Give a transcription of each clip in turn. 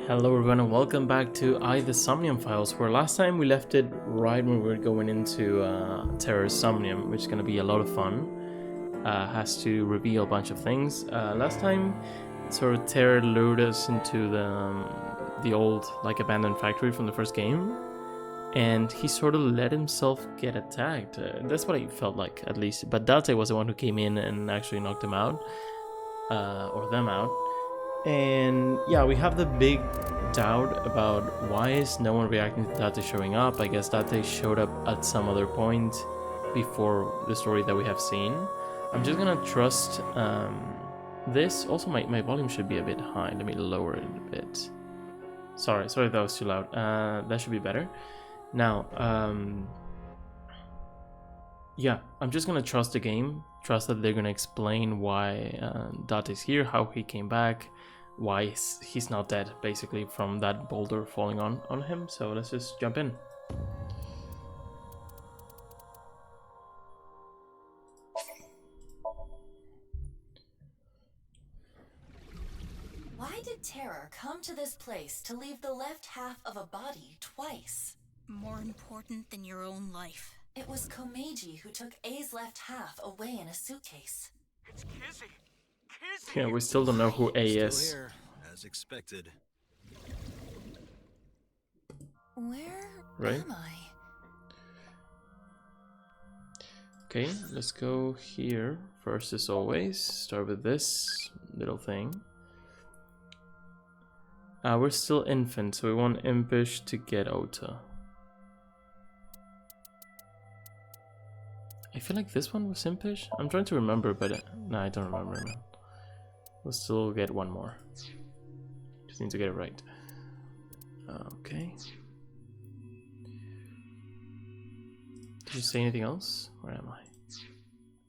Hello everyone and welcome back to the SOMNIUM files, where last time we left it right when we were going into Terror's SOMNIUM, which is going to be a lot of fun. Has to reveal a bunch of things. Last time sort of Terror lured us into the old abandoned factory from the first game, and he sort of let himself get attacked. That's what I felt like, at least. But Date was the one who came in and actually knocked him out, or them out. And yeah, we have the big doubt about why is no one reacting to Date showing up. I guess Date showed up at some other point before the story that we have seen. I'm just gonna trust this. Also, my volume should be a bit high. Let me lower it a bit. Sorry if that was too loud. That should be better. Now, yeah, I'm just gonna trust the game. Trust that they're gonna explain why Date is here, how he came back, why he's not dead, basically, from that boulder falling on him. So let's just jump in. Why did Terror come to this place to leave the left half of a body twice? More important than your own life. It was Komeiji who took A's left half away in a suitcase. It's Kizzy! Kizzy! Yeah, we still don't know who A is. Still here, as expected. Where Right. am I? Okay, let's go here first as always. Start with this little thing. We're still infants, so we want Impish to get Ota. I feel like this one was Impish. I'm trying to remember, but no, I don't remember. Man. We'll still get one more. Just need to get it right. Okay. Did you say anything else? Where am I?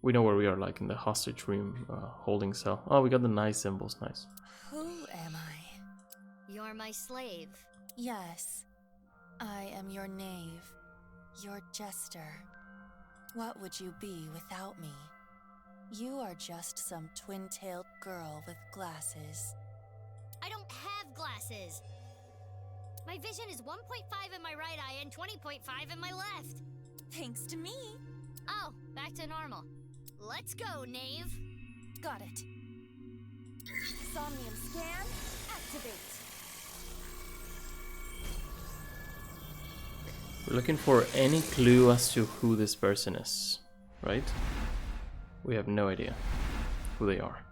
We know where we are, like in the hostage room, holding cell. Oh, we got the nice symbols. Nice. Who am I? You're my slave. Yes, I am your knave, your jester. What would you be without me? You are just some twin-tailed girl with glasses. I don't have glasses. My vision is 1.5 in my right eye and 20.5 in my left. Thanks to me. Oh, back to normal. Let's go, knave. Got it. Somnium scan, activate. We're looking for any clue as to who this person is, right? We have no idea who they are.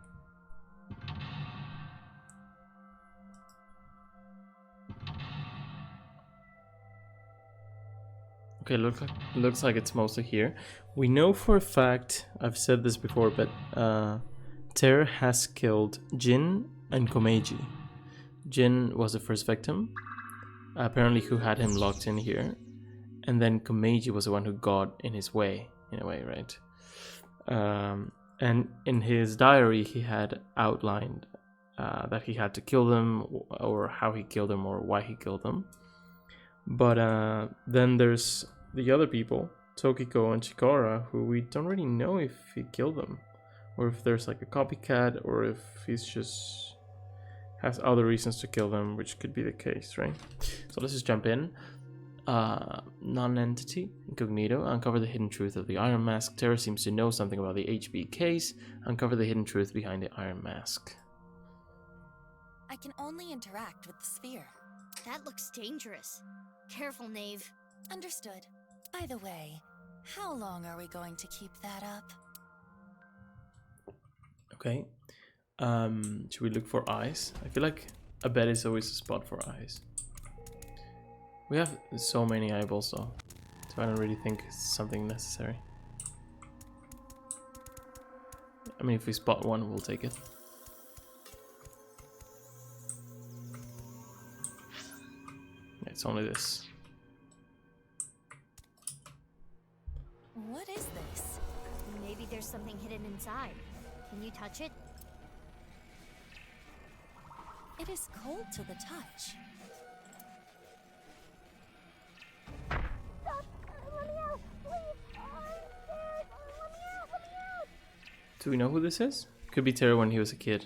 Okay, looks like it's mostly here. We know for a fact, I've said this before, but Terror has killed Jin and Komeiji. Jin was the first victim, apparently, who had him locked in here. And then Komeiji was the one who got in his way, in a way, right? And in his diary, he had outlined that he had to kill them, or how he killed them, or why he killed them. But then there's the other people, Tokiko and Chikara, who we don't really know if he killed them, or if there's like a copycat, or if he's just has other reasons to kill them, which could be the case, right? So let's just jump in. Non-entity, incognito, uncover the hidden truth of the Iron Mask. Terror seems to know something about the HB case. Uncover the hidden truth behind the Iron Mask. I can only interact with the sphere. That looks dangerous. Careful, knave. Understood. By the way, how long are we going to keep that up? Okay. Should we look for eyes? I feel like a bed is always a spot for eyes. We have so many eyeballs though, so I don't really think it's something necessary. I mean, if we spot one, we'll take it. Yeah, it's only this. What is this? Maybe there's something hidden inside. Can you touch it? It is cold to the touch. Do we know who this is? Could be Terror when he was a kid.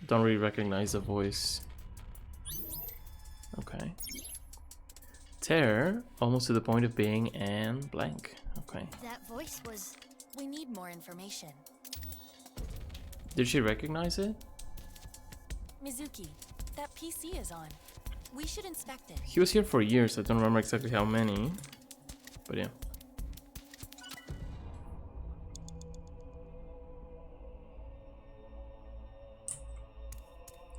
Don't really recognize the voice. Okay. Terror, almost to the point of being and blank. Okay. That voice was... We need more information. Did she recognize it? Mizuki, that PC is on. We should inspect it. He was here for years. I don't remember exactly how many. But yeah.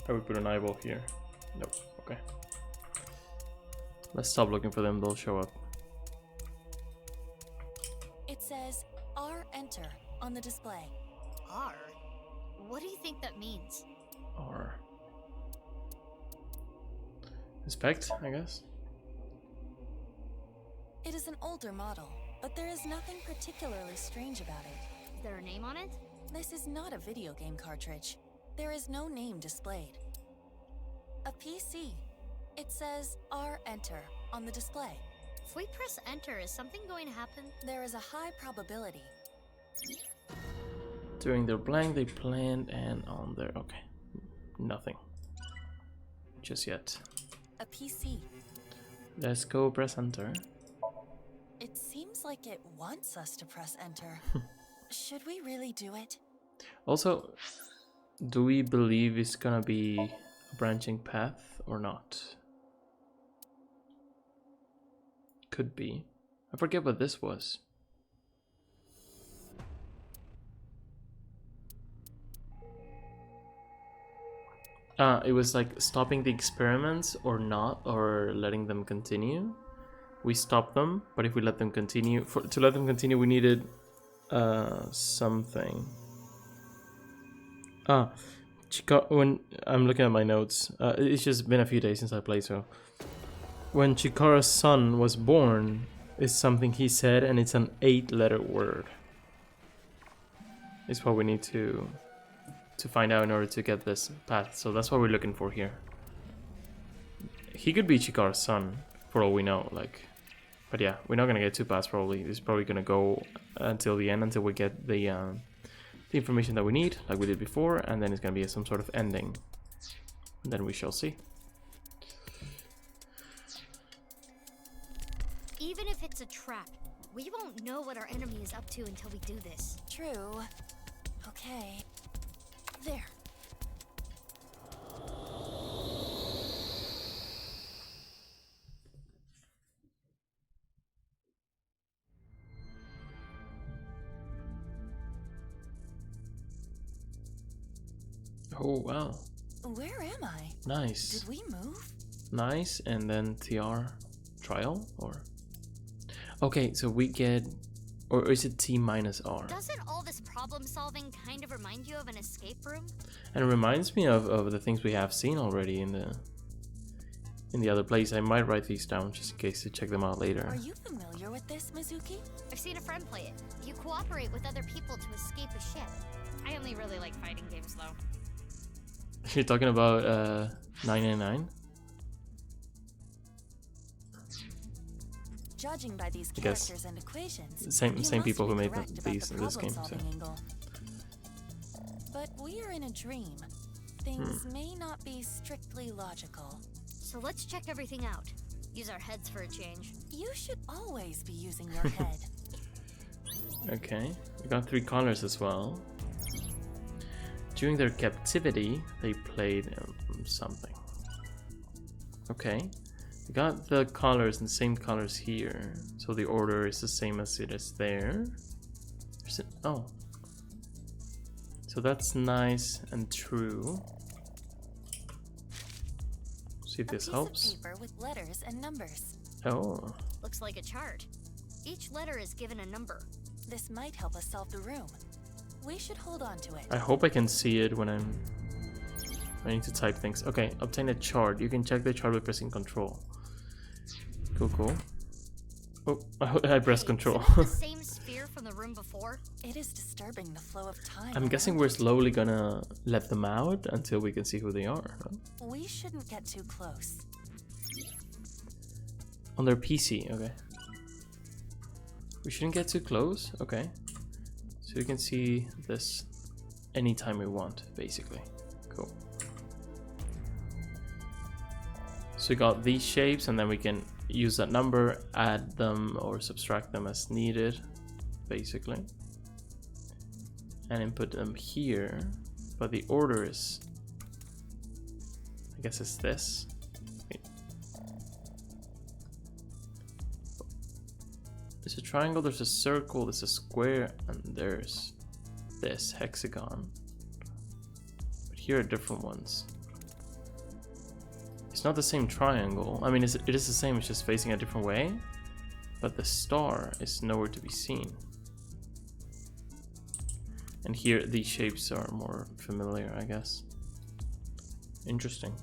I would put an eyeball here. Nope. Okay. Let's stop looking for them. They'll show up. It says R enter on the display. R? What do you think that means? Or inspect, I guess. It is an older model, but there is nothing particularly strange about it. Is there a name on it? This is not a video game cartridge. There is no name displayed. A PC. It says R enter on the display. If we press enter, is something going to happen? There is a high probability. During their blank, they planned and on their... Okay. Nothing. Just yet. A PC. Let's go press enter. It seems like it wants us to press enter. Should we really do it? Also, do we believe it's gonna be a branching path or not? Could be. I forget what this was. It was like stopping the experiments or not, or letting them continue. We stopped them, but if we let them continue, to let them continue, we needed something. When I'm looking at my notes, it's just been a few days since I played, so when Chikara's son was born is something he said, and it's an 8-letter word. It's what we need to find out in order to get this path. So that's what we're looking for here. He could be Chikara's son, for all we know. Like, but yeah, we're not gonna get 2 paths probably. This is probably gonna go until the end, until we get the information that we need, like we did before, and then it's gonna be some sort of ending. And then we shall see. Even if it's a trap, we won't know what our enemy is up to until we do this. True. Okay. There. Oh wow. Where am I? Nice. Did we move? Nice, and then TR trial, or... Okay, so we get... Or is it T minus R? Doesn't all this problem solving kind of remind you of an escape room? And it reminds me of the things we have seen already in the other place. I might write these down just in case to check them out later. Are you familiar with this, Mizuki? I've seen a friend play it. You cooperate with other people to escape a ship. I only really like fighting games though. You're talking about 999? Judging by these I guess characters and equations, same people who made correct these about in this game. So. angle. But we are in a dream. Things may not be strictly logical. So let's check everything out. Use our heads for a change. You should always be using your head. Okay, we got 3 colors as well. During their captivity, they played something. Okay, we got the colors and the same colors here, so the order is the same as it is there. Oh, so that's nice and true. See if this helps. A piece of paper with letters and numbers. Oh. Looks like a chart. Each letter is given a number. This might help us solve the room. We should hold on to it. I hope I can see it when I need to type things. Okay, obtain a chart. You can check the chart by pressing control. Cool. Oh, I pressed control. The same sphere from the room before? It is disturbing the flow of time. I'm guessing we're slowly gonna let them out until we can see who they are. No? We shouldn't get too close. On their PC, okay. We shouldn't get too close, okay. So we can see this anytime we want, basically. Cool. So we got these shapes, and then we can use that number, add them or subtract them as needed, basically, and input them here. But the order is, I guess it's this. Wait. There's a triangle, there's a circle, there's a square, and there's this hexagon. But here are different ones. It's not the same triangle. I mean, it is the same, it's just facing a different way. But the star is nowhere to be seen. And here, these shapes are more familiar, I guess. Interesting.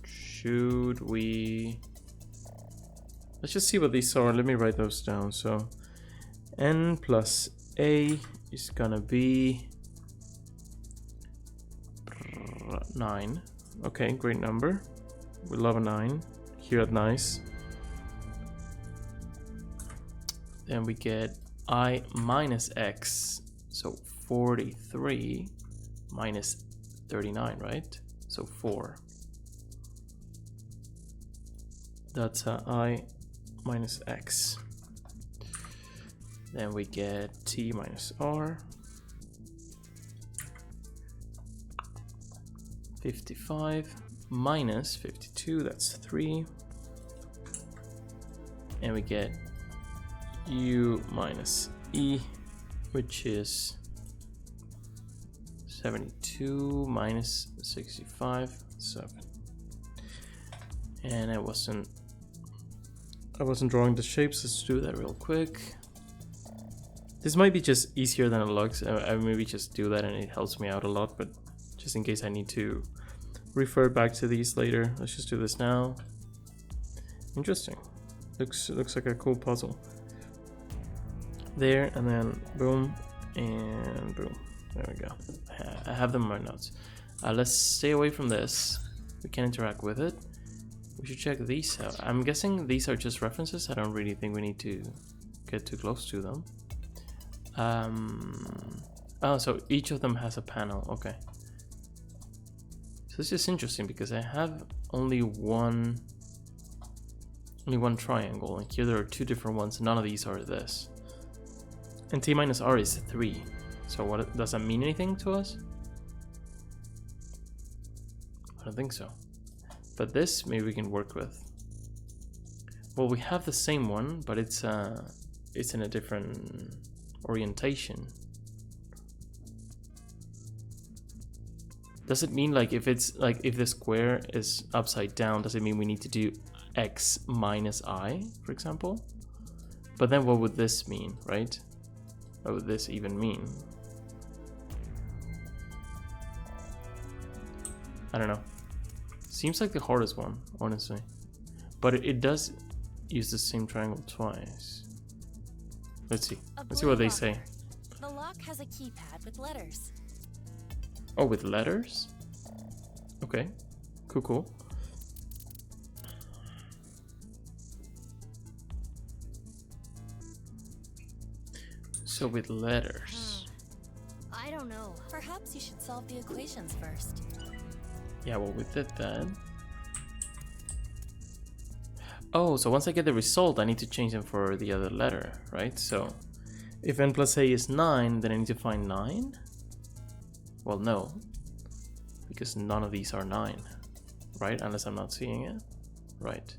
Should we... Let's just see what these are. Let me write those down. So, n plus a is gonna be 9. Okay, great number. We love a 9 here at Nice. Then we get I minus x, so 43 minus 39, right? So 4. That's I minus x. Then we get t minus r. 55 minus 52, that's 3. And we get u minus e, which is 72 minus 65, 7. And I wasn't drawing the shapes. Let's do that real quick. This might be just easier than it looks. I maybe just do that and it helps me out a lot, but just in case I need to refer back to these later, let's just do this now. Interesting. Looks like a cool puzzle. There, and then boom and boom. There we go. I have them in my notes. Let's stay away from this. We can interact with it. We should check these out. I'm guessing these are just references. I don't really think we need to get too close to them. Oh, so each of them has a panel. Okay. So this is interesting because I have only one triangle, and here there are 2 different ones. None of these are this. And t minus r is 3. So what does that mean anything to us? I don't think so. But this maybe we can work with. Well, we have the same one, but it's in a different orientation. Does it mean like if it's like if the square is upside down, does it mean we need to do x minus I, for example? But then what would this mean, right? What would this even mean? I don't know. Seems like the hardest one, honestly. But it does use the same triangle twice. Let's see. Let's see what they say. The lock has a keypad with letters. Oh, with letters? Okay. Cool. So with letters. I don't know. Perhaps you should solve the equations first. Yeah, well, we did that. Oh, so once I get the result, I need to change them for the other letter, right? So if n plus a is 9, then I need to find 9? Well, no. Because none of these are 9, right? Unless I'm not seeing it. Right.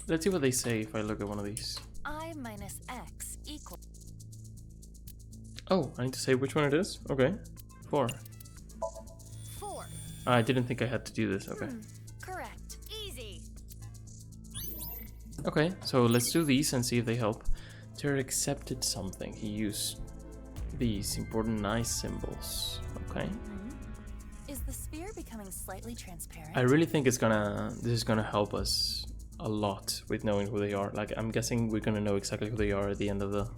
Let's see what they say if I look at one of these. I minus x equals... Oh, I need to say which one it is? Okay. 4. 4. I didn't think I had to do this. Okay. Correct. Easy. Okay, so let's do these and see if they help. Jared accepted something. He used these important nice symbols. Okay. Is the sphere becoming slightly transparent? I really think this is gonna help us a lot with knowing who they are. Like, I'm guessing we're gonna know exactly who they are at the end of the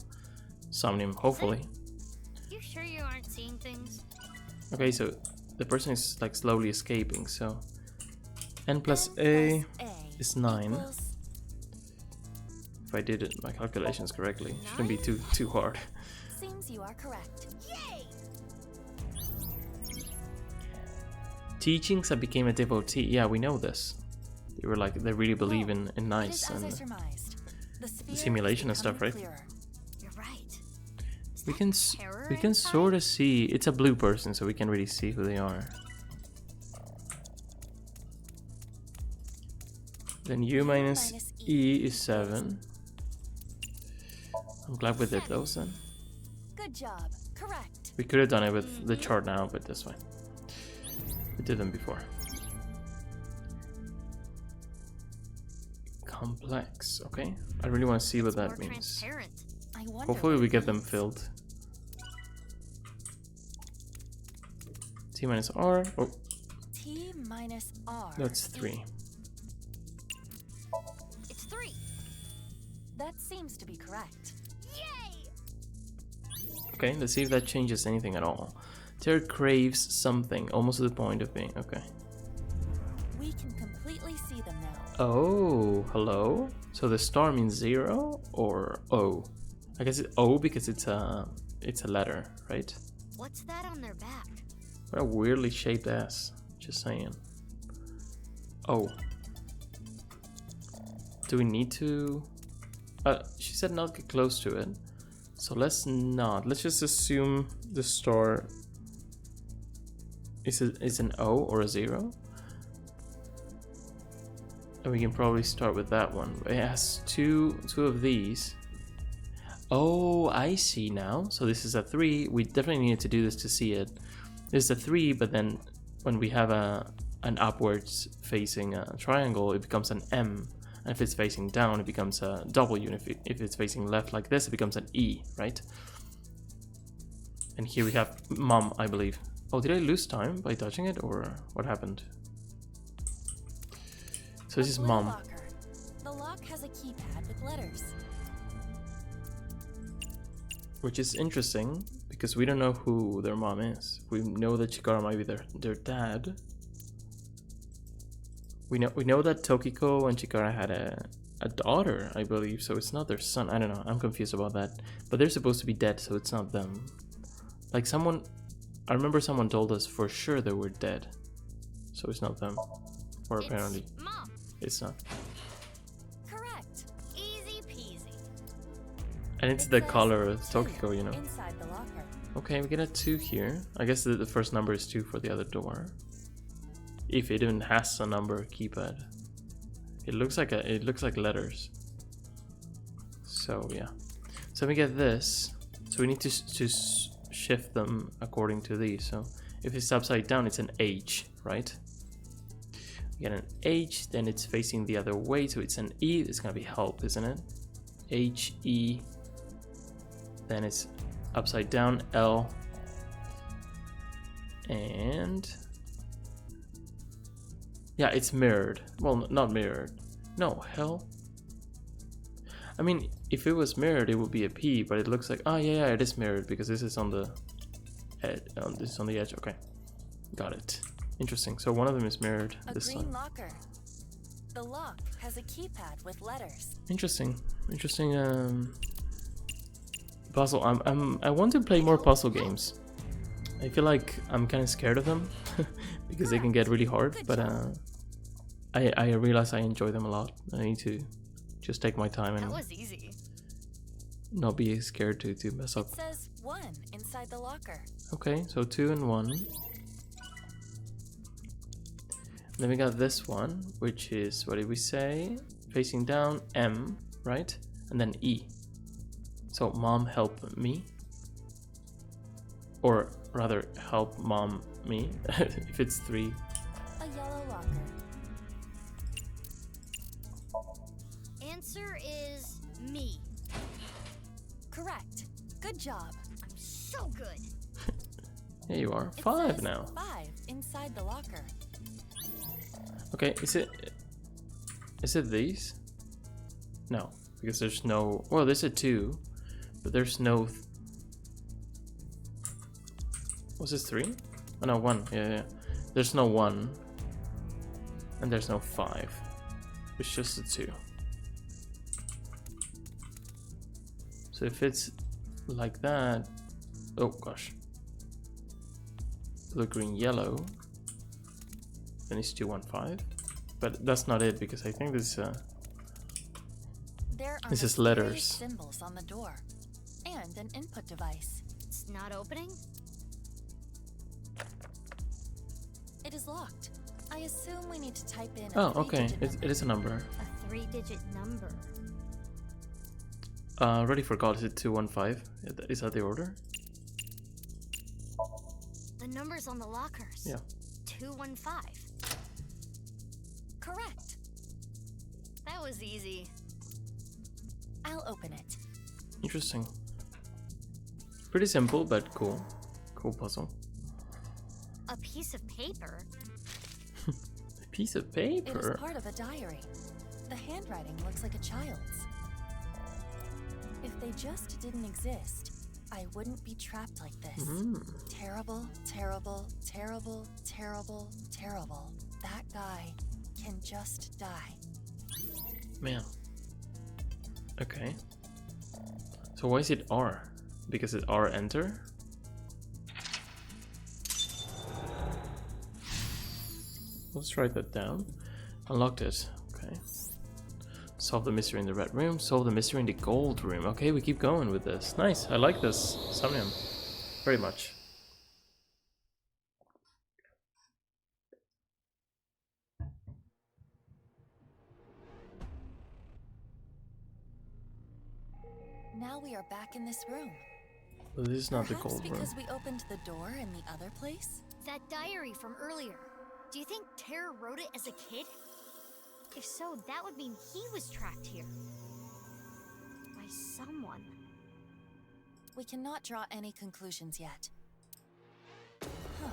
Somnium, hopefully. You sure you aren't seeing things? Okay, so the person is like slowly escaping, so n plus N a plus is 9. equals- If I did my calculations correctly, shouldn't be too hard. Seems you are correct. Yay! Teachings, I became a devotee. Yeah, we know this. They were like, they really believe in It is nice as I and surmised. The sphere is simulation and stuff, becoming right? clearer. You're right. Is we that can terror we can inside? sort of see. It's a blue person, so we can really see who they are. Then U minus E is 7. I'm glad we did those then. Good job. Correct. We could have done it with the chart now, but that's fine. We did them before. Complex, okay. I really want to see what More that means. transparent. I wonder Hopefully what we it get them means. filled. T minus R. Oh, T minus R. that's 3. It's 3. That seems to be correct. Yay! Okay, let's see if that changes anything at all. Terror craves something, almost to the point of being. Okay. We can completely see them now. Oh, hello. So the star means 0 or O. I guess it's O because it's a letter, right? What's that on their back? What a weirdly shaped ass. Just saying. Oh. Do we need to? She said not get close to it. So let's not. Let's just assume the star is an O or a 0. And we can probably start with that one. It has two of these. Oh, I see now. So this is a 3. We definitely needed to do this to see it. This is a 3, but then when we have an upwards facing triangle, it becomes an M. And if it's facing down, it becomes a W. And if it's facing left like this, it becomes an E, right? And here we have mom, I believe. Oh, did I lose time by touching it, or what happened? So this is blue mom. locker. The lock has a keypad with letters. Which is interesting, because we don't know who their mom is. We know that Chikara might be their dad. We know that Tokiko and Chikara had a daughter, I believe, so it's not their son. I don't know, I'm confused about that. But they're supposed to be dead, so it's not them. Like I remember someone told us for sure they were dead. So it's not them. Or apparently, It's Mom. it's not. Correct. Easy peasy. And it's It the says color of 2 Tokiko, you know. Inside the locker. Okay, we get a 2 here. I guess the first number is 2 for the other door. If it even has a number keypad. It looks like letters. So yeah. So we get this. So we need to shift them according to these. So if it's upside down, it's an H, right? We get an H, then it's facing the other way, so it's an E. It's gonna be help, isn't it? H, E. Then it's upside down, L. And yeah, it's mirrored. Well, not mirrored. No, hell. I mean, if it was mirrored, it would be a P, but it looks like, oh yeah, it is mirrored because this is on the edge. This is on the edge. Okay, got it. Interesting. So one of them is mirrored. A This green one. locker. The lock has a keypad with letters. Interesting. Puzzle. I want to play more puzzle games. I feel like I'm kind of scared of them because they can get really hard. Good But job. I realize I enjoy them a lot. I need to just take my time That and was easy. not be scared to mess up. It says 1 inside the locker. Okay, so 2 and 1. Then we got this one, which is, what did we say? Facing down, M, right? And then E. So mom help me. Or rather, help mom me, if it's 3. A yellow locker. Answer is me. Correct. Good job. I'm so good. Here you are, It 5 says now. 5 inside the locker. Okay, is it these? No, because there's no, well, there's a 2, But there's no... Was this 3? Oh no, 1. Yeah. There's no 1. And there's no 5. It's just the 2. So if it's like that... Oh gosh. Blue, green, yellow. Then it's 2, 1, 5. But that's not it, because I think this is letters. Symbols on the door and an input device. It's not opening? It is locked. I assume we need to type in Oh, okay. It is a number. A 3-digit number. Already forgot. Is it 215? Is that the order? The numbers on the lockers. Yeah. 215. Correct. That was easy. I'll open it. Interesting. Pretty simple, but cool. Cool puzzle. A piece of paper? A piece of It paper? is part of a diary. The handwriting looks like a child's. If they just didn't exist, I wouldn't be trapped like this. Terrible, terrible, terrible, terrible, terrible. That guy can just die. Man. Okay. So why is it R? Because it's R enter? Let's write that down. Unlocked it. Okay. Solve the mystery in the red room. Solve the mystery in the gold room. Okay, we keep going with this. Nice. I like this Somnium very much. Now we are back in this room. But this is not Perhaps the gold room. because we opened the door in the other place? That diary from earlier. Do you think Terra wrote it as a kid? If so, that would mean he was trapped here. By someone. We cannot draw any conclusions yet. Huh.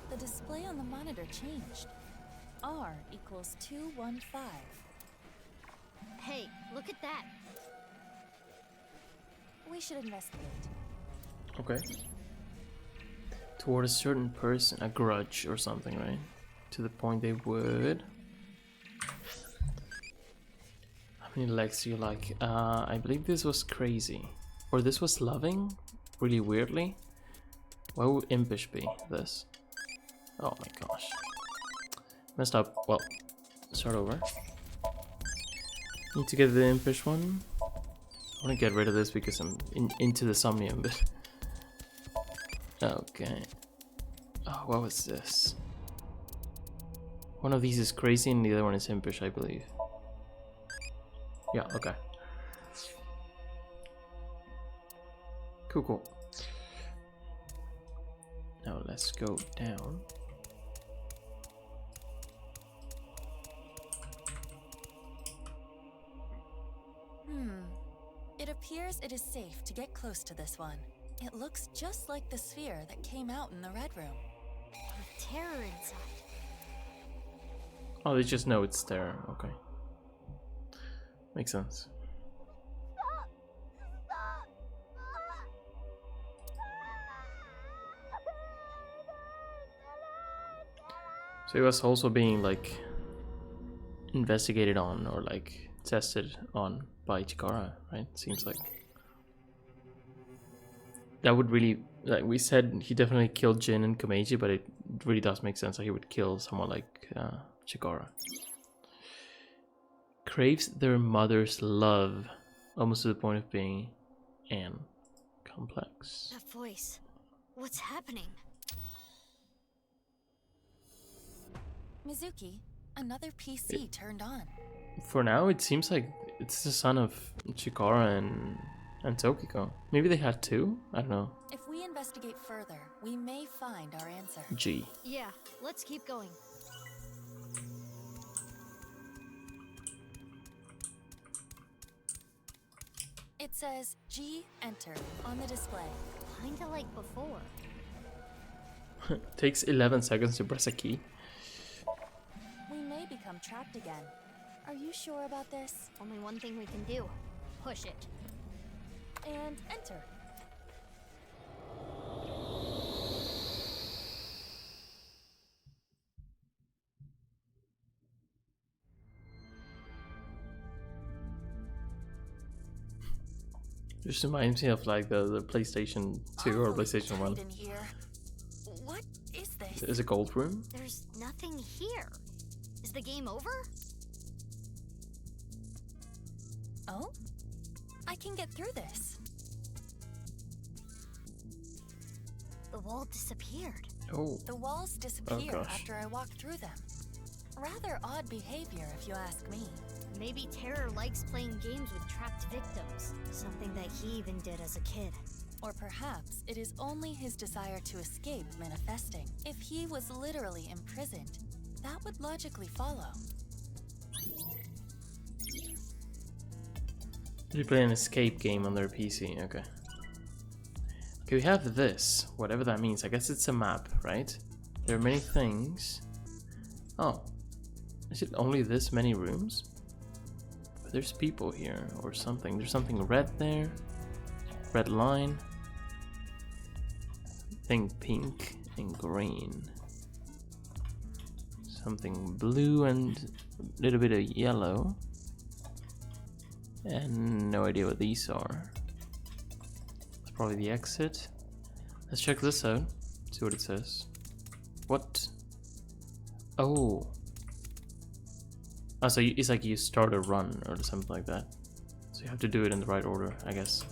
The display on the monitor changed. R equals 215. Hey, look at that. We should investigate. Okay. Toward a certain person, a grudge or something, right? To the point they would. How many legs do you like? I believe this was crazy. Or this was loving? Really weirdly? Why would impish be this? Oh my gosh. Messed up. Well, start over. Need to get the impish one. I want to get rid of this because I'm into the Somnium, but... Okay. Oh, what was this? One of these is crazy and the other one is impish, I believe. Yeah, okay. Cool, cool. Now let's go down. It appears it is safe to get close to this one. It looks just like the sphere that came out in the red room. With terror inside. Oh, they just know it's there. Okay. Makes sense. So he was also being like investigated on or like tested on by Chikara, right? Seems like that would really, like we said, he definitely killed Jin and Komeiji, but it really does make sense that he would kill someone like Chikara. Craves their mother's love, almost to the point of being an complex. That voice. What's happening? Mizuki, another PC turned on. For now, it seems like it's the son of Chikara and Tokiko. Maybe they had two? I don't know. If we investigate further, we may find our answer. G. Yeah, let's keep going. It says G enter on the display. Kinda like before. Takes 11 seconds to press a key. We may become trapped again. Are you sure about this? Only one thing we can do. Push it. and enter. This reminds me of like the PlayStation 2 or PlayStation 1. In here. What is this? There's a gold room. There's nothing here. Is the game over? Oh? I can get through this. The wall disappeared. Oh. The walls disappear gosh. after I walk through them. Rather odd behavior, if you ask me. Maybe Terror likes playing games with trapped victims. Something that he even did as a kid. Or perhaps it is only his desire to escape manifesting. If he was literally imprisoned, that would logically follow. You play an escape game on their PC, okay. Okay, we have this, whatever that means. I guess it's a map, right? There are many things. Oh, is it only this many rooms? But there's people here or something. There's something red there. Red line. Thing pink and green. Something blue and a little bit of yellow. And no idea what these are. It's probably the exit. Let's check this out. See what it says. What? Oh. Oh, so it's like you start a run or something like that. So you have to do it in the right order, I guess.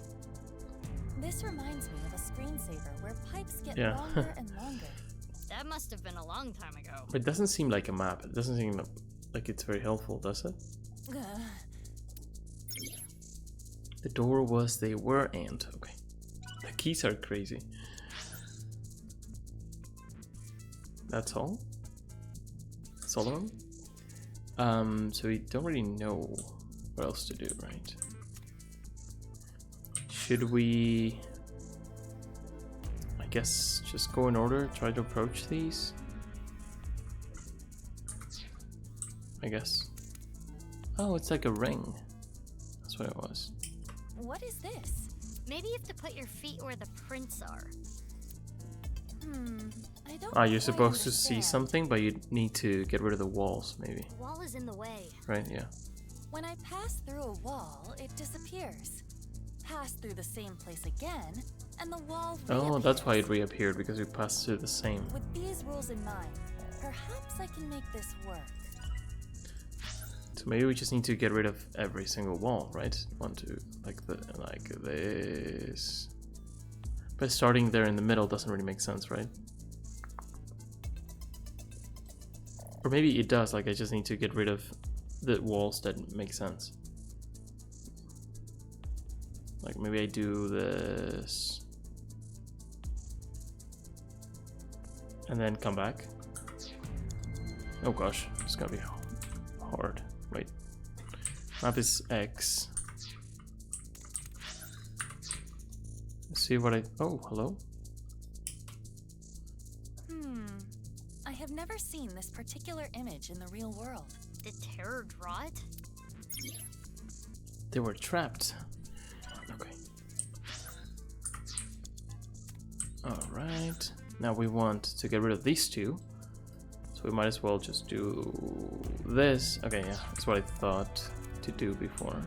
This reminds me of a screensaver where pipes get Yeah. longer and longer. That must have been a long time ago. But it doesn't seem like a map. It doesn't seem like it's very helpful, does it? Ugh. The door was they were and okay. The keys are crazy. That's all? That's all of them? So we don't really know what else to do, right? Should we, I guess, just go in order, try to approach these? I guess. Oh, it's like a ring. That's what it was. What is this? Maybe you have to put your feet where the prints are. I don't Ah, you're quite supposed to see understand. something, but you need to get rid of the walls, maybe. The wall is in the way. Right, yeah. When I pass through a wall, it disappears. Pass through the same place again, and the wall Oh, that's why it reappears. reappeared, because we passed through the same. With these rules in mind, perhaps I can make this work. So maybe we just need to get rid of every single wall, right? One, two, like this. But starting there in the middle doesn't really make sense, right? Or maybe it does, like I just need to get rid of the walls that make sense. Like maybe I do this. And then come back. Oh gosh, it's gonna be hard. Wait. Map is X. Let's see what I... Oh, hello? I have never seen this particular image in the real world. Did Terror draw it? They were trapped. Okay. Alright. Now we want to get rid of these two. So we might as well just do this. Okay, yeah, that's what I thought to do before.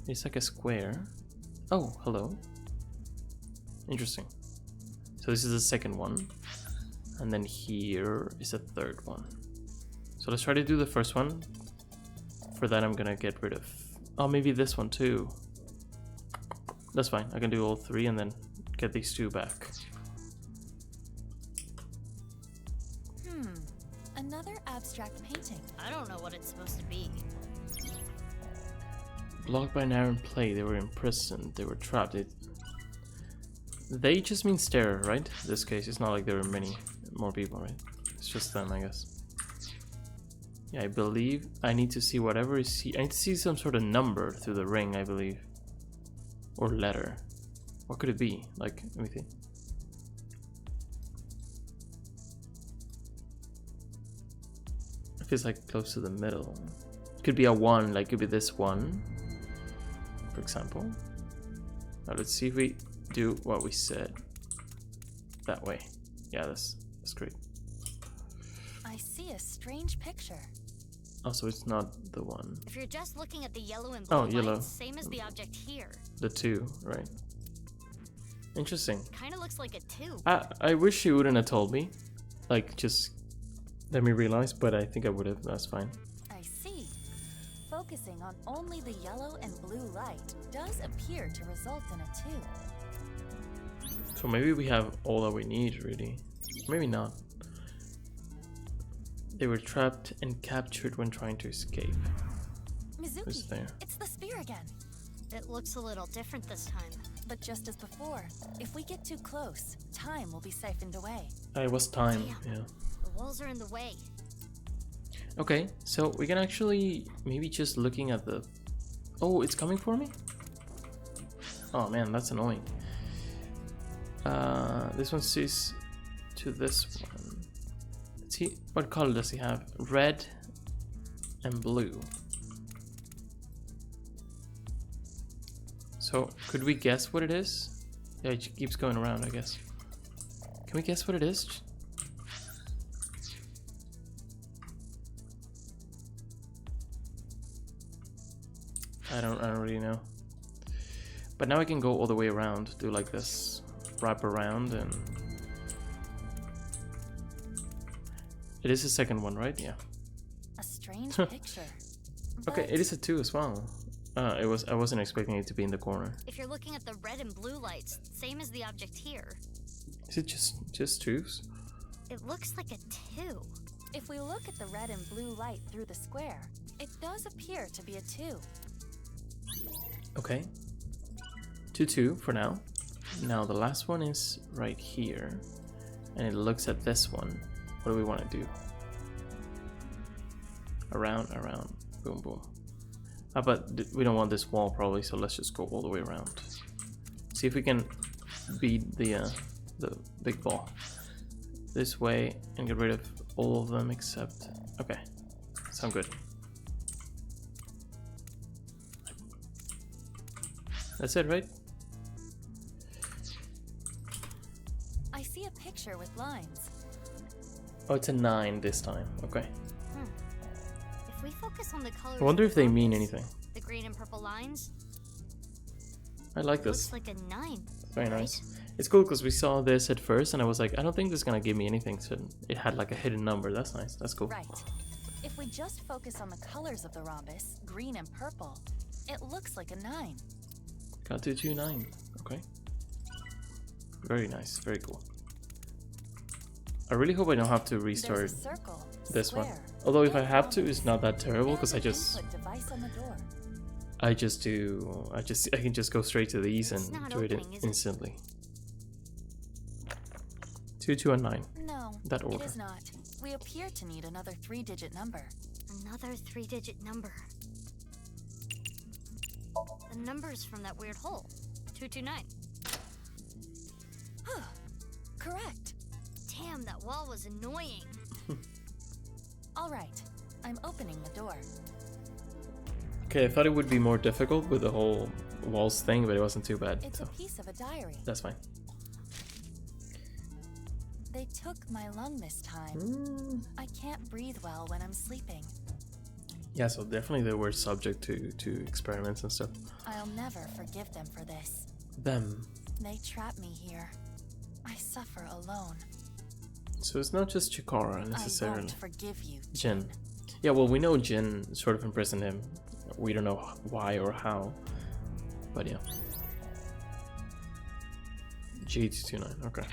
It's like a square. Oh, hello. Interesting. So this is the second one. And then here is the third one. So let's try to do the first one. For that I'm gonna get rid of... Oh, maybe this one too. That's fine. I can do all three and then get these two back. Another abstract painting. I don't know what it's supposed to be. Blocked by an iron plate. They were imprisoned. They were trapped. They just means terror, right? In this case, it's not like there are many more people, right? It's just them, I guess. Yeah, I believe I need to see whatever is I need to see some sort of number through the ring, I believe. Or letter. What could it be? Like, let me think. It feels like close to the middle. Could be a 1, like could be this one. for example. Now let's see if we do what we said. That way. Yeah, that's great. I see a strange picture. Oh, so it's not the one. If you're just looking at the yellow and blue Oh, yellow. lights, same as the object here. The 2, right? Interesting. Kind of looks like a 2. I wish she wouldn't have told me. Like, just let me realize, but I think I would have. That's fine. I see. Focusing on only the yellow and blue light does appear to result in a 2. So maybe we have all that we need, really. Maybe not. They were trapped and captured when trying to escape. Mizuki, Who's there? it's the spear again. It looks a little different this time. But just as before, if we get too close, time will be siphoned away. It was time, Damn. yeah. The walls are in the way. Okay, so we can actually maybe just looking at the... Oh, it's coming for me? Oh man, that's annoying. This one says to this one. Let's see, what color does he have? Red and blue. So, could we guess what it is? Yeah, it keeps going around, I guess. Can we guess what it is? I don't really know. But now I can go all the way around, do like this, wrap around, and it is the second one, right? Yeah. A strange picture. Okay, But it is a 2 as well. I wasn't expecting it to be in the corner. If you're looking at the red and blue lights, same as the object here. Is it just 2s? It looks like a 2. if we look at the red and blue light through the square, it does appear to be a 2. Okay. 2 for now. Now the last one is right here, and it looks at this one. What do we want to do? Around, boom, boom. But we don't want this wall probably, so let's just go all the way around. See if we can beat the big ball this way and get rid of all of them except. Okay, sound good. That's it, right? I see a picture with lines. Oh, it's a 9 this time. Okay. If we focus on the colors, I wonder of if the they mean compass, anything. The green and purple lines. I like this. Looks like a 9. Very right? nice. It's cool because we saw this at first and I was like, I don't think this is gonna give me anything. So it had like a hidden number. That's nice. That's cool. Right. If we just focus on the colors of the rhombus, green and purple, it looks like a 9. Got 229. Okay. Very nice. Very cool. I really hope I don't have to restart There's a circle, this one. square, Although if I and have to, rhombus, it's not that terrible because I and an just input device on the door. I can just go straight to these It's and not do it opening, is it? instantly. 2, 2, and 9. No, That it order. is not. We appear to need another 3-digit number. Another 3-digit number. The numbers from that weird hole. 229. Correct. Damn, that wall was annoying. All right, I'm opening the door. Okay, I thought it would be more difficult with the whole walls thing, but it wasn't too bad. It's So a piece of a diary. that's fine. They took my lung this time. I can't breathe well when I'm sleeping. Yeah, so definitely they were subject to experiments and stuff. I'll never forgive them for this. Them. They trap me here. I suffer alone. So it's not just Chikara I necessarily. won't forgive you, Jin. Yeah, well, we know Jin sort of imprisoned him. We don't know why or how, but yeah. G229, okay.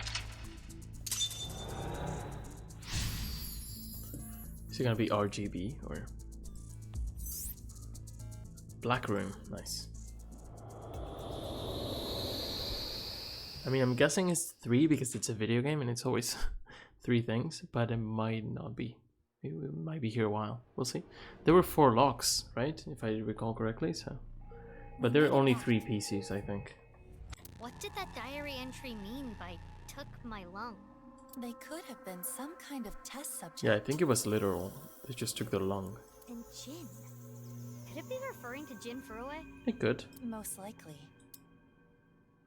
Is it gonna be RGB or Black Room? Nice. I mean, I'm guessing it's 3 because it's a video game and it's always 3 things, but it might not be. We might be here a while. We'll see. There were 4 locks, right? If I recall correctly, so. But there are only 3 PCs, I think. What did that diary entry mean by took my lung? They could have been some kind of test subject. Yeah, I think it was literal. They just took the lung. And Jin. Could it be referring to Jin Furue? It could. Most likely.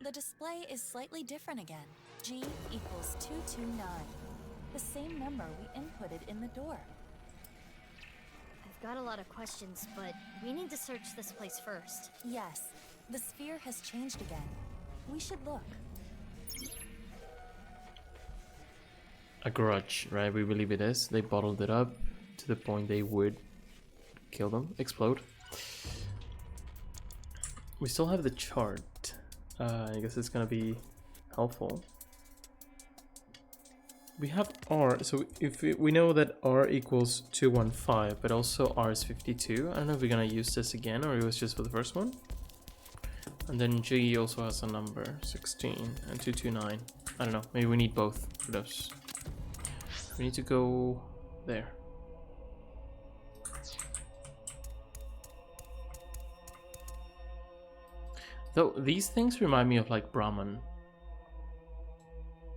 The display is slightly different again. G equals 229. The same number we inputted in the door. I've got a lot of questions, but we need to search this place first. Yes, the sphere has changed again. We should look. A grudge, right? We believe it is. They bottled it up to the point they would kill them, explode. We still have the chart. I guess it's gonna be helpful. We have R, so if we know that R equals 215, but also R is 52. I don't know if we're gonna use this again or it was just for the first one. And then G also has a number, 16 and 229. I don't know, maybe we need both for those. We need to go there. Though these things remind me of like Brahman.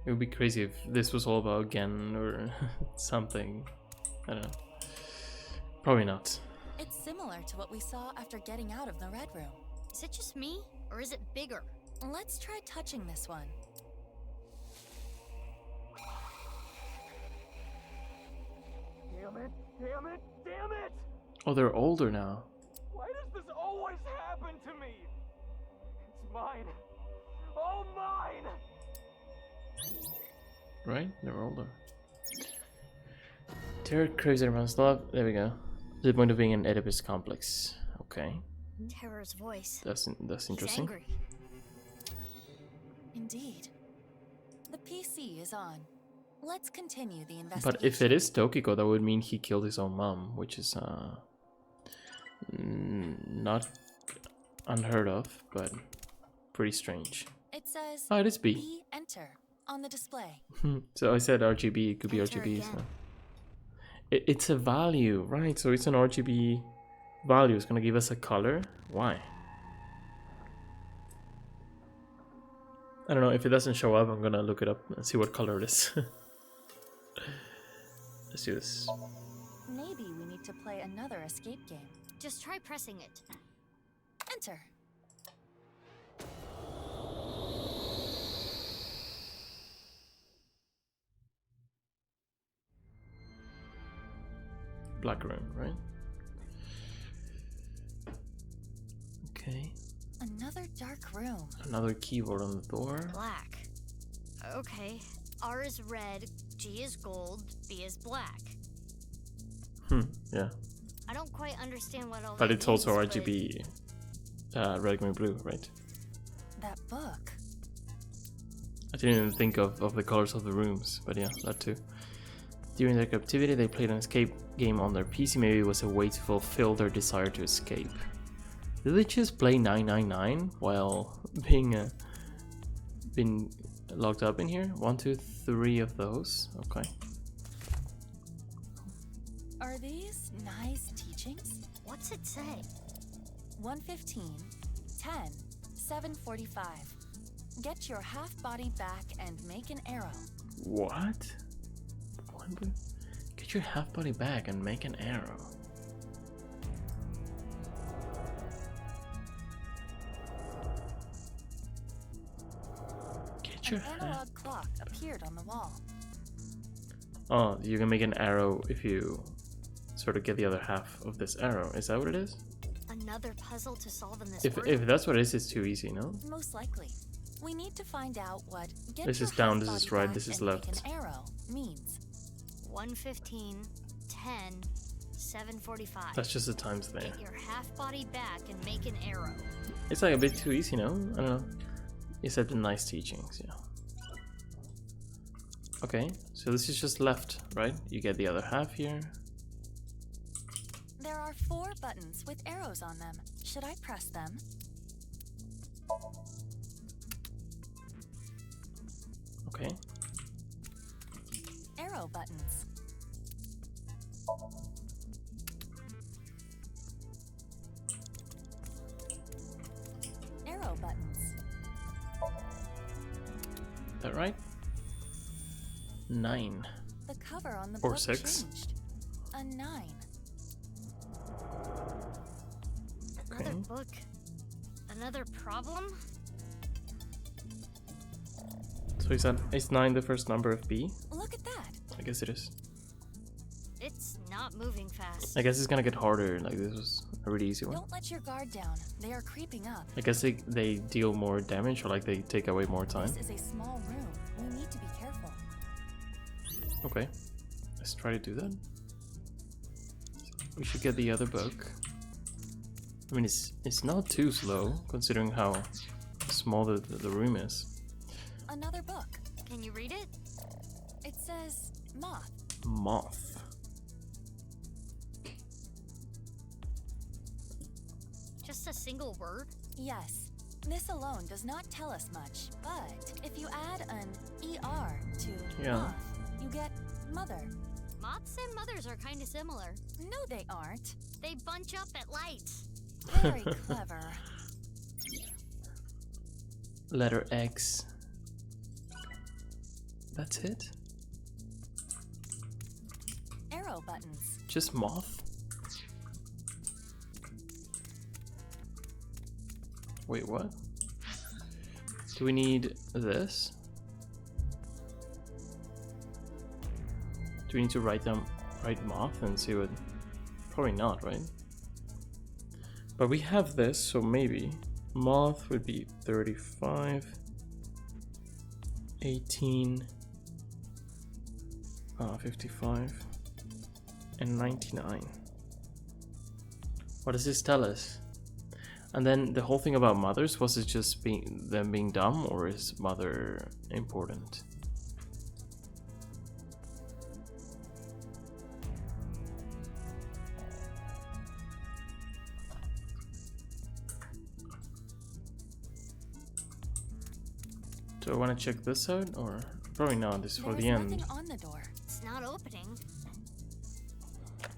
It would be crazy if this was all about Gen or something. I don't know. Probably not. It's similar to what we saw after getting out of the Red Room. Is it just me, or is it bigger? Let's try touching this one. Damn it! Damn it! Damn it! Oh, they're older now. Why does this always happen to me? It's mine. All mine! Right? They're older. Terror craves everyone's love. There we go. The point of being an Oedipus complex. Okay. Terror's voice. That's He's interesting. angry. Indeed. The PC is on. Let's continue the investigation. But if it is Tokiko, that would mean he killed his own mom, which is not unheard of, but pretty strange. It says Oh, it is B. B enter on the display. So I said RGB, it could be Enter RGB. again. So. It's a value, right? So it's an RGB value. It's gonna give us a color. Why? I don't know. If it doesn't show up, I'm gonna look it up and see what color it is. Let's do this. Maybe we need to play another escape game. Just try pressing it. Enter. Black room, right? Okay. Another dark room. Another keyboard on the door. Black. Okay. R is red, G is gold, B is black. Yeah. I don't quite understand what all But that it's also means, but RGB, red, green, blue, right? That book. I didn't even think of the colors of the rooms, but yeah, that too. During their captivity, they played an escape game on their PC. Maybe it was a way to fulfill their desire to escape. Did they just play 999 while being locked up in here? 1, 2, 3 of those. Okay. Are these nice teachings? What's it say? 115, 10, 745. Get your half body back and make an arrow. What? Get your half body back and make an arrow. Get your An analog clock appeared on the wall. Oh, you can make an arrow if you sort of get the other half of this arrow. Is that what it is? Another puzzle to solve in this If room? that's what it is, it's too easy, no? Most likely. We need to find out what get This your is down, half this is body right, back this is and make left. An arrow means 115, 10, 745. That's just the times there. Get your half body back and make an arrow. It's like a bit too easy, no? I don't know. Except the nice teachings, yeah. Okay, so this is just left, right? You get the other half here. there are 4 buttons with arrows on them. Should I press them? Okay. Arrow buttons. Arrow buttons. Is that right? 9. The cover on the Or book 6. changed. A 9. book. Another problem? So is 9 the first number of B? Look at that. I guess it is. It's not moving fast. I guess it's gonna get harder. Like, this was a really easy one. Don't let your guard down. They are creeping up. I guess they deal more damage, or like they take away more time. This is a small room. We need to be careful. Okay, let's try to do that. We should get the other book. I mean, it's not too slow considering how small the room is. Another book. Can you read it? It says moth. Moth. Just a single word? Yes. This alone does not tell us much, but if you add an ER to moth, you get mother. Moths and mothers are kind of similar. No, they aren't. They bunch up at lights. Very clever. Letter X. That's it? Arrow buttons. Just moth? Wait, what? Do we need this? Do we need to write moth and see what? Probably not, right? But we have this, so maybe moth would be 35, 18, 55, and 99. What does this tell us? And then the whole thing about mothers, was it just them being dumb, or is mother important? Do I want to check this out, or probably not? This is for the end. Nothing on the door. It's not opening.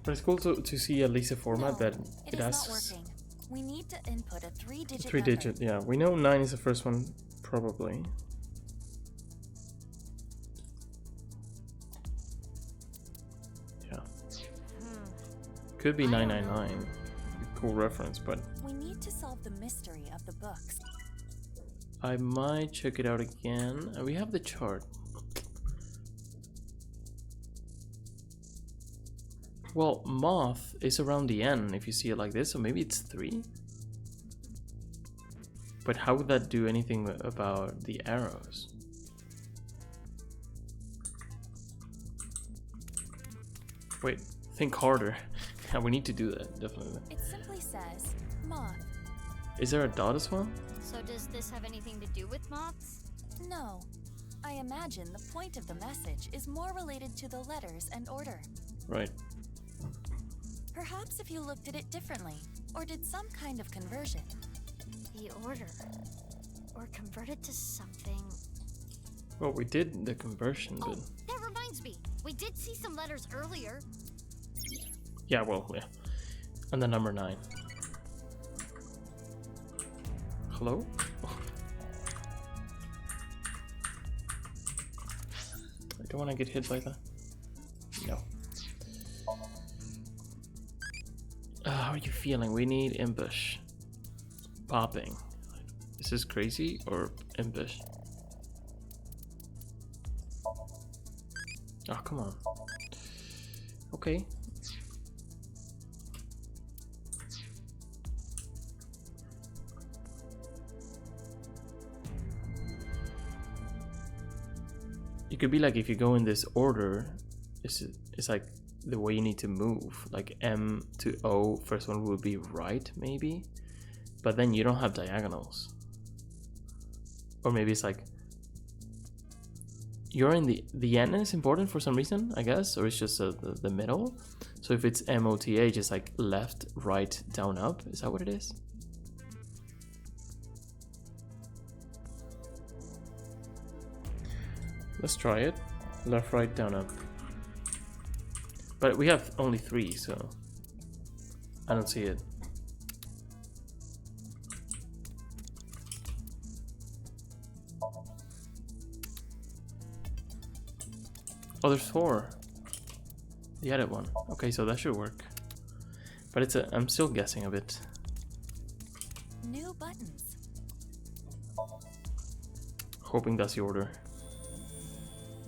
But it's cool to see at least a format that it it is asks. not working. We need to input a three-digit Three number. digit, yeah. We know 9 is the first one, probably. Yeah. Could be I don't 999. Cool reference, but We need to solve the mystery of the books. I might check it out again. We have the chart. Well, moth is around the N if you see it like this, so maybe it's 3. But how would that do anything about the arrows? Wait, think harder. Yeah, we need to do that, definitely. It simply says moth. Is there a dot as well? So does this have anything to do with moths? No. I imagine the point of the message is more related to the letters and order. Right. Perhaps if you looked at it differently, or did some kind of conversion. The order. Or convert it to something. Well, we did the conversion, Oh, but... that reminds me. We did see some letters earlier. Yeah, well, yeah. And the number 9. Hello? I don't want to get hit by that. No. How are you feeling? We need ambush. Popping. Is this crazy or ambush? Oh, come on. Okay. It could be like if you go in this order, it's like the way you need to move. Like M to O, first one would be right, maybe. But then you don't have diagonals. Or maybe it's like you're in the N is important for some reason, I guess, or it's just the middle. So if it's MOTH, it's like left, right, down, up. Is that what it is? Let's try it. Left, right, down, up. But we have only 3, so I don't see it. Oh, there's 4. The edit one. Okay, so that should work. But I'm still guessing a bit. buttons. Hoping that's the order.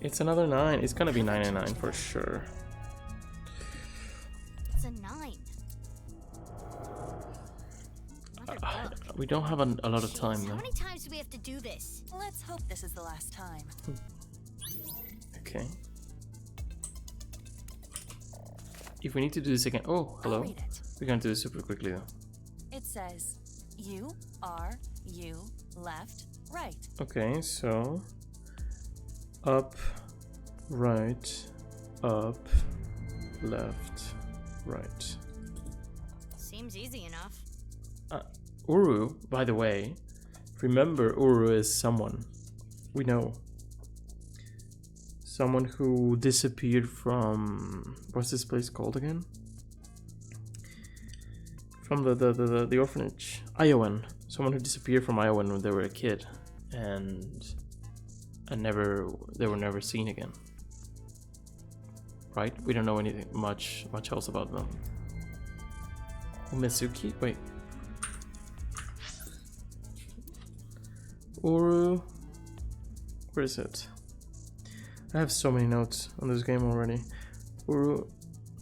It's another 9. It's gonna be 999 for sure. It's a 9. Another book. We don't have a lot of time How though. many times do we have to do this? Let's hope this is the last time. Okay. If we need to do this again, oh, hello. I'll read it. We're gonna do this super quickly though. It says U R U left right. Okay, so up, right, up, left, right. Seems easy enough. Uru, by the way, remember Uru is someone we know. Someone who disappeared from, what's this place called again? From the orphanage. Iowan. Someone who disappeared from Iowan when they were a kid and they were never seen again. Right? We don't know anything much else about them. Umezuki? Wait. Uru. Where is it? I have so many notes on this game already. Uru.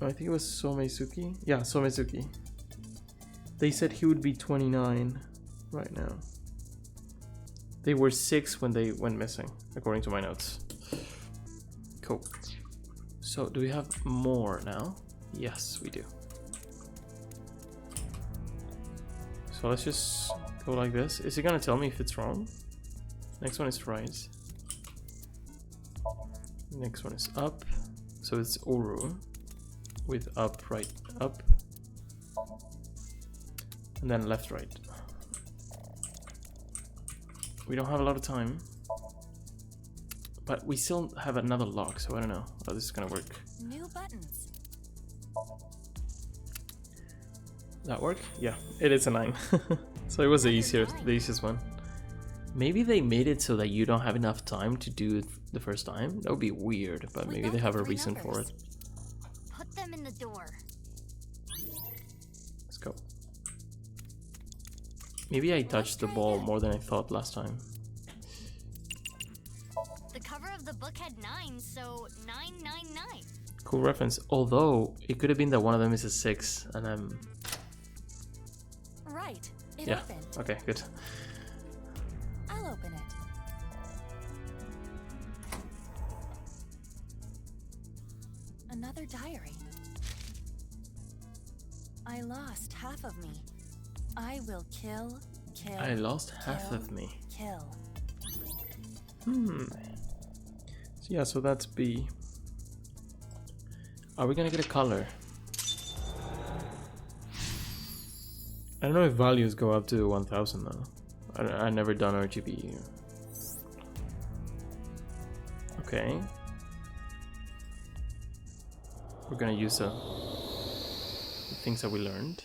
I think it was Somezuki. Yeah, Somezuki. They said he would be 29 right now. They were 6 when they went missing, according to my notes. Cool. So, do we have more now? Yes, we do. So let's just go like this. Is it gonna tell me if it's wrong? Next one is right. Next one is up. So it's Uru with up, right, up. And then left, right. We don't have a lot of time. But we still have another lock, so I don't know how this is gonna work. New buttons. That work? Yeah, it is a 9. So it was the easiest one. Maybe they made it so that you don't have enough time to do it the first time. That would be weird, but maybe they have a reason for it. Put them in the door. Let's go. Maybe I touched the ball more than I thought last time. The cover of the book had 9, so 999. Cool reference. Although it could have been that one of them is a 6, and I'm Right. It yeah. opened. Okay, good. I'll open it. Another diary. I lost half of me. I will kill. I lost half kill, of me. Kill. So yeah, so that's B. Are we gonna get a color? I don't know if values go up to 1000 though. I never done RGB. Okay. We're gonna use the things that we learned.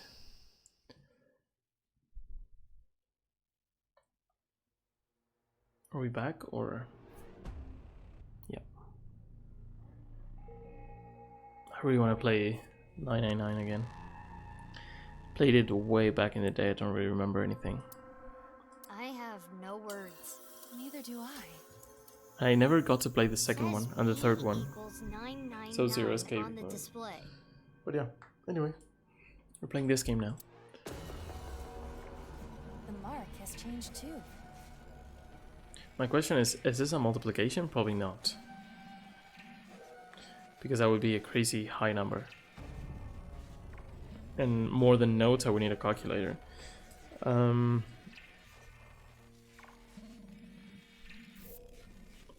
Are we back or? Yeah. I really want to play 999 again. Played it way back in the day. I don't really remember anything. I have no words. Neither do I. I never got to play the second one and the third one. Equals 999 So Zero Escape. on the display. But yeah, anyway, we're playing this game now. The mark has changed too. My question is this a multiplication? Probably not. Because that would be a crazy high number. And more than notes, I would need a calculator. I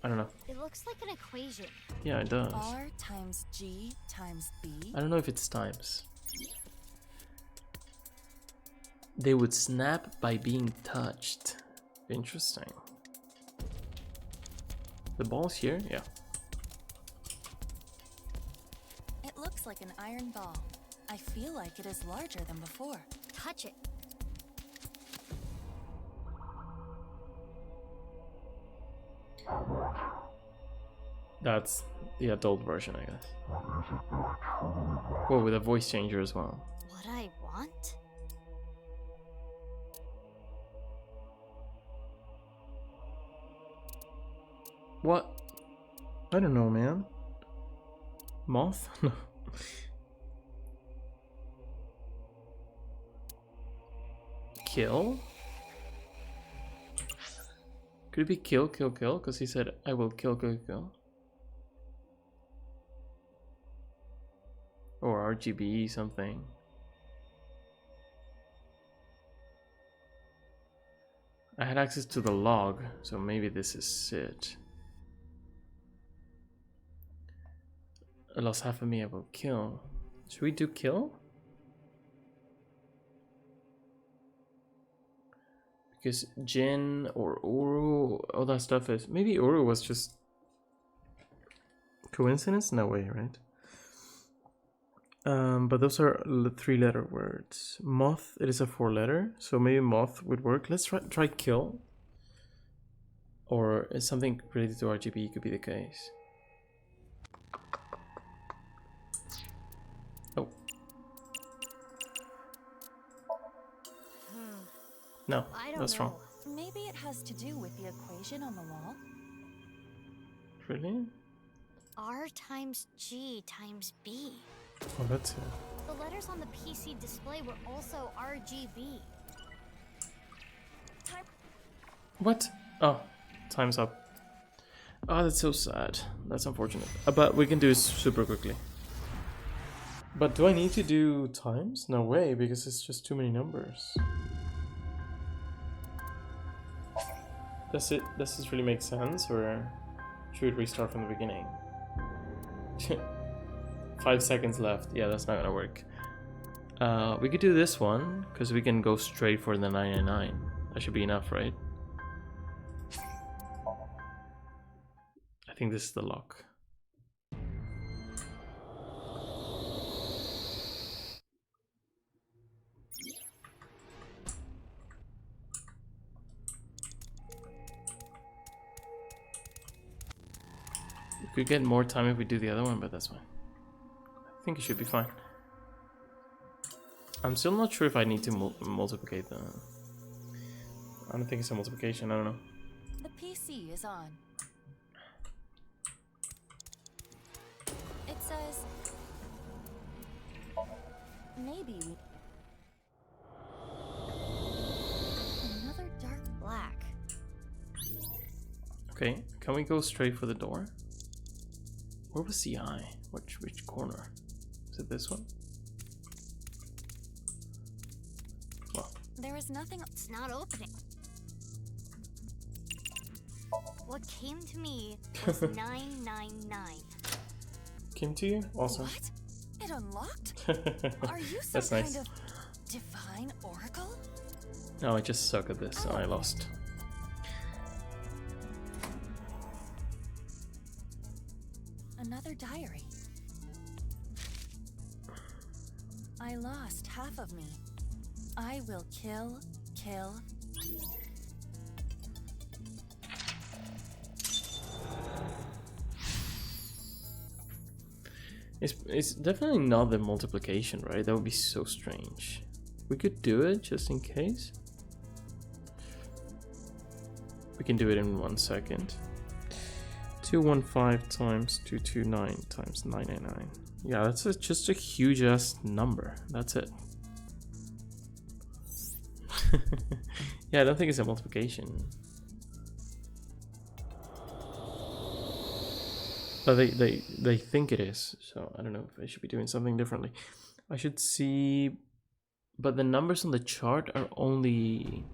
don't know. It looks like an equation. Yeah, it does. R times G times B. I don't know if it's times. They would snap by being touched. Interesting. The ball's here? Yeah. It looks like an iron ball. I feel like it is larger than before. Touch it. That's the adult version, I guess. Whoa, with a voice changer as well. What I want? What? I don't know, man. Moth? No. Kill? Could it be kill, kill, kill? Because he said, I will kill, kill, kill. Or RGB something. I had access to the log, so maybe this is it. I lost half of me, I will kill. Should we do kill? Because Jin or Uru, all that stuff is... Maybe Uru was just... coincidence? No way, right? But those are 3-letter words. Moth, it is a 4-letter, so maybe moth would work. Let's try kill. Or something related to RGB could be the case. Oh. No, that's wrong. Maybe it has to do with the equation on the wall. Really? R times G times B. Oh, that's it. The letters on the PC display were also RGB. Time. What? Oh, time's up. Oh, that's so sad. That's unfortunate. But we can do it super quickly. But do I need to do times? No way, because it's just too many numbers. Does this really make sense, or should we restart from the beginning? 5 seconds left. Yeah, that's not gonna work. We could do this one, because we can go straight for the 999. That should be enough, right? I think this is the lock. We could get more time if we do the other one, but that's fine. I think it should be fine. I'm still not sure if I need to multiplicate the... I don't think it's a multiplication, I don't know. The PC is on. It says... Maybe we... Another dark black. Okay, can we go straight for the door? Where was the eye? Which corner? Is it this one? Well. There is nothing... It's not opening. What came to me was 999. Came to you? Awesome. What? It unlocked? Are you some That's nice. kind of divine oracle? No, I just suck at this, so I lost. Another diary. I lost half of me. I will kill. It's definitely not the multiplication, right? That would be so strange. We could do it just in case. We can do it in 1 second. 215 times 229 times 999. Yeah, that's just a huge ass number. That's it. Yeah, I don't think it's a multiplication. But they think it is, so I don't know if I should be doing something differently. I should see, but the numbers on the chart are only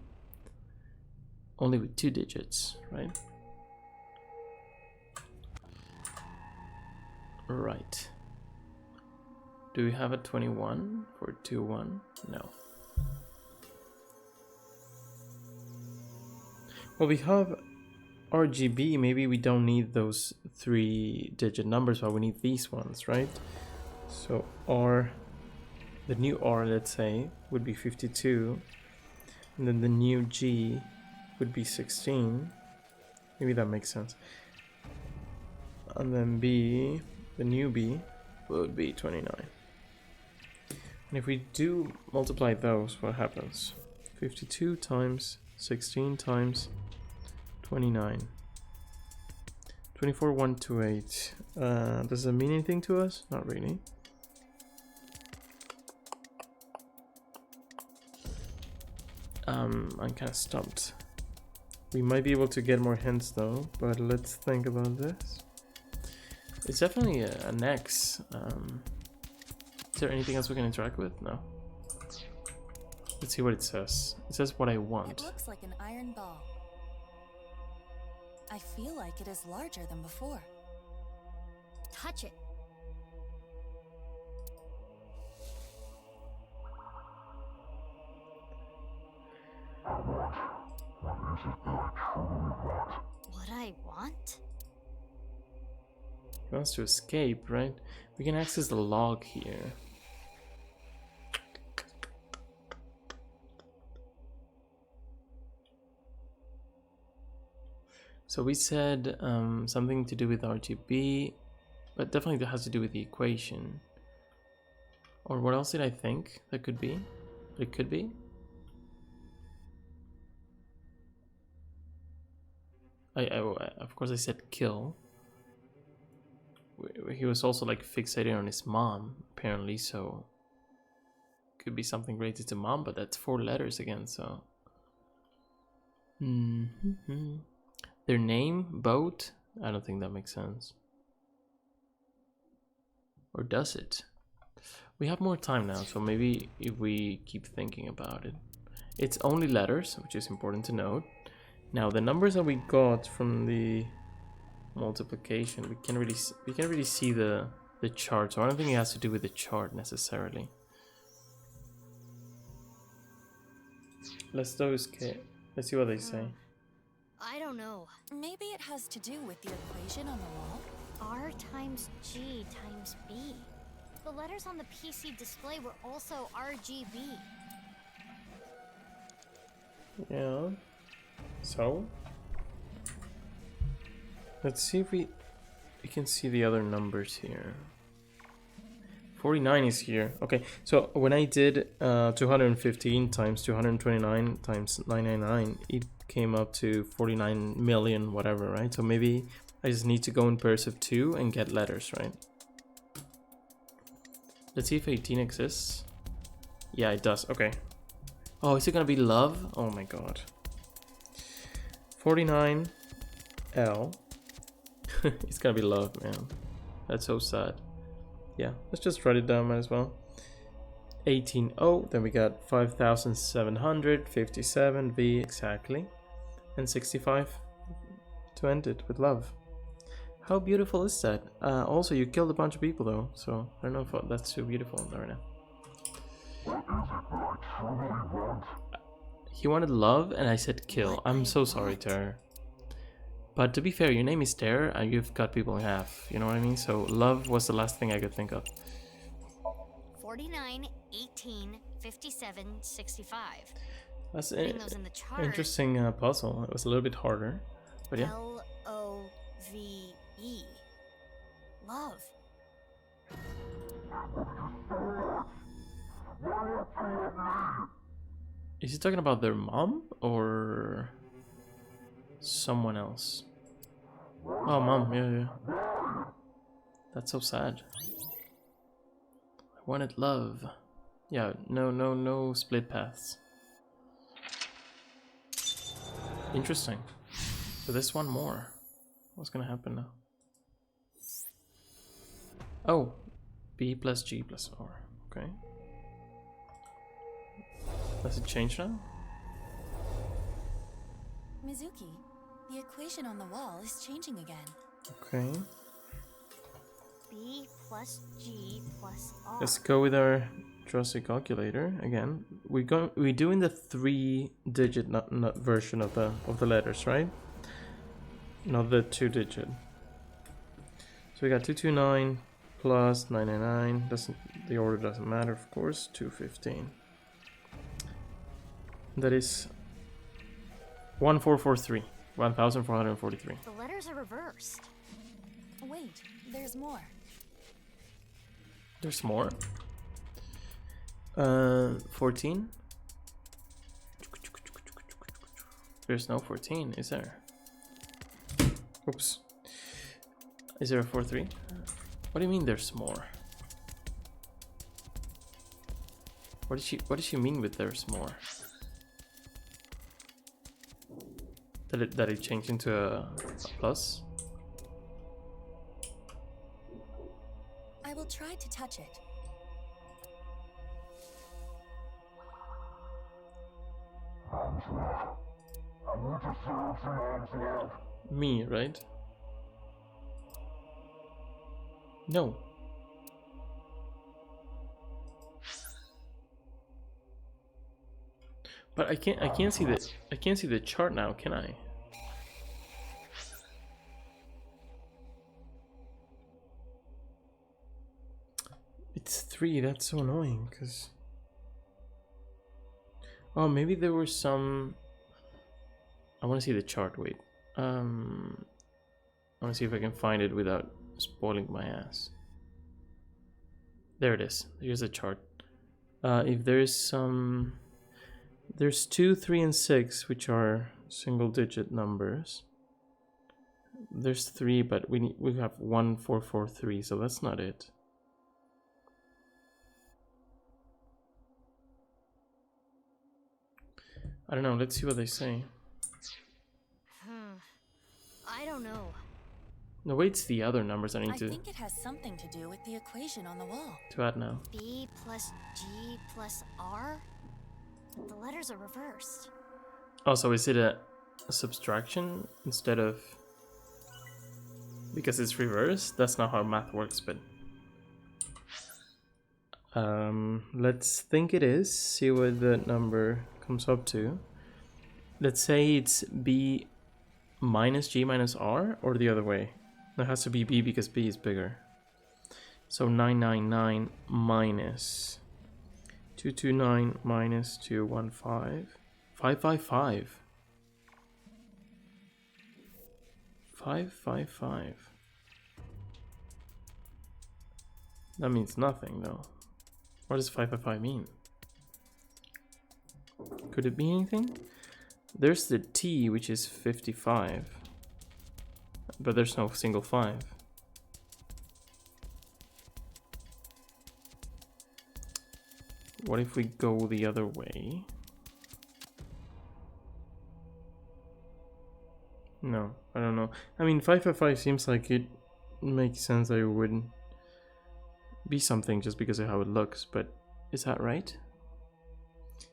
with 2 digits, right? Right. Do we have a 21 for 2-1? No. Well, we have RGB. Maybe we don't need those 3-digit numbers, but we need these ones, right? So R, the new R, let's say, would be 52, and then the new G would be 16. Maybe that makes sense. And then B, the new B, would be 29. And if we do multiply those, what happens? 52 times 16 times 29. 24128. Does it mean anything to us? Not really. I'm kind of stumped. We might be able to get more hints though, but let's think about this. It's definitely an X. Is there anything else we can interact with? No. Let's see what it says. It says what I want. It looks like an iron ball. I feel like it is larger than before. Touch it. What I want? He wants to escape, right? We can access the log here. So we said something to do with RGB, but definitely that has to do with the equation. Or what else did I think that could be? It could be. Of course I said kill. He was also like fixated on his mom, apparently, so could be something related to mom, but that's 4 letters again, so. Their name, boat? I don't think that makes sense. Or does it? We have more time now, so maybe if we keep thinking about it. It's only letters, which is important to note. Now the numbers that we got from the multiplication, we can't really see the chart, so I don't think it has to do with the chart necessarily. Let's see what they say. I don't know. Maybe it has to do with the equation on the wall. R times G times B. The letters on the PC display were also RGB. Yeah. So let's see if we can see the other numbers here. 49 is here. Okay, so when I did 215 times 229 times 999, it came up to 49 million whatever, right? So maybe I just need to go in pairs of 2 and get letters, right? Let's see if 18 exists. Yeah, it does. Okay. Oh, is it gonna be love? Oh my god. 49 L. It's gonna be love, man. That's so sad. Yeah, let's just write it down, might as well. 18 O, then we got 5757 V exactly, and 65 to end it with love. How beautiful is that? Also, you killed a bunch of people though, so I don't know if that's too beautiful right now. He wanted love, and I said kill. I'm so sorry, Terror. But to be fair, your name is Terror, and you've cut people in half. You know what I mean? So love was the last thing I could think of. 49, 18, 57, 65. That's Putting those in the chart. Interesting puzzle. It was a little bit harder, but yeah. L-O-V-E. Love. Is he talking about their mom or someone else? Oh, mom, yeah. That's so sad. I wanted love. Yeah, no split paths. Interesting. So there's one more. What's gonna happen now? Oh, B plus G plus R. Okay. Does it change now? Mizuki, the equation on the wall is changing again. Okay. B plus G plus R. Let's go with our trusty calculator again. We're doing the 3-digit version of the letters, right? Not the 2-digit. So we got 229 plus 999. The order doesn't matter, of course. 215. That is 1443. 1443. The letters are reversed. Wait, there's more. There's more. 14. There's no 14, is there? Oops. Is there a 4-3? What do you mean there's more? What did she mean with there's more? That it changed into a plus? I will try to touch it. Me, right? No. But I can't see the chart now, can I? It's 3, that's so annoying, cause oh, maybe there were some. I want to see the chart, wait. I want to see if I can find it without spoiling my ass. There it is. Here's a chart. If there's some, there's 2, 3, and 6, which are single-digit numbers. There's 3, but we have 1, 4, 4, 3, so that's not it. I don't know. Let's see what they say. I don't know. No, wait, it's the other numbers I need I to think it has something to do with the equation on the wall. add now. B plus G plus R? The letters are reversed. Also, is it a subtraction instead of... Because it's reversed? That's not how math works, but... let's think it is. See what the number comes up to. Let's say it's B minus G minus R, or the other way. It has to be B because B is bigger. So 999 minus 229 minus 215. 555. 555. That means nothing though. What does 555 mean? Could it be anything? There's the T, which is 55. But there's no single 5. What if we go the other way? No, I don't know. I mean, 555 seems like it makes sense that it wouldn't be something just because of how it looks, but is that right?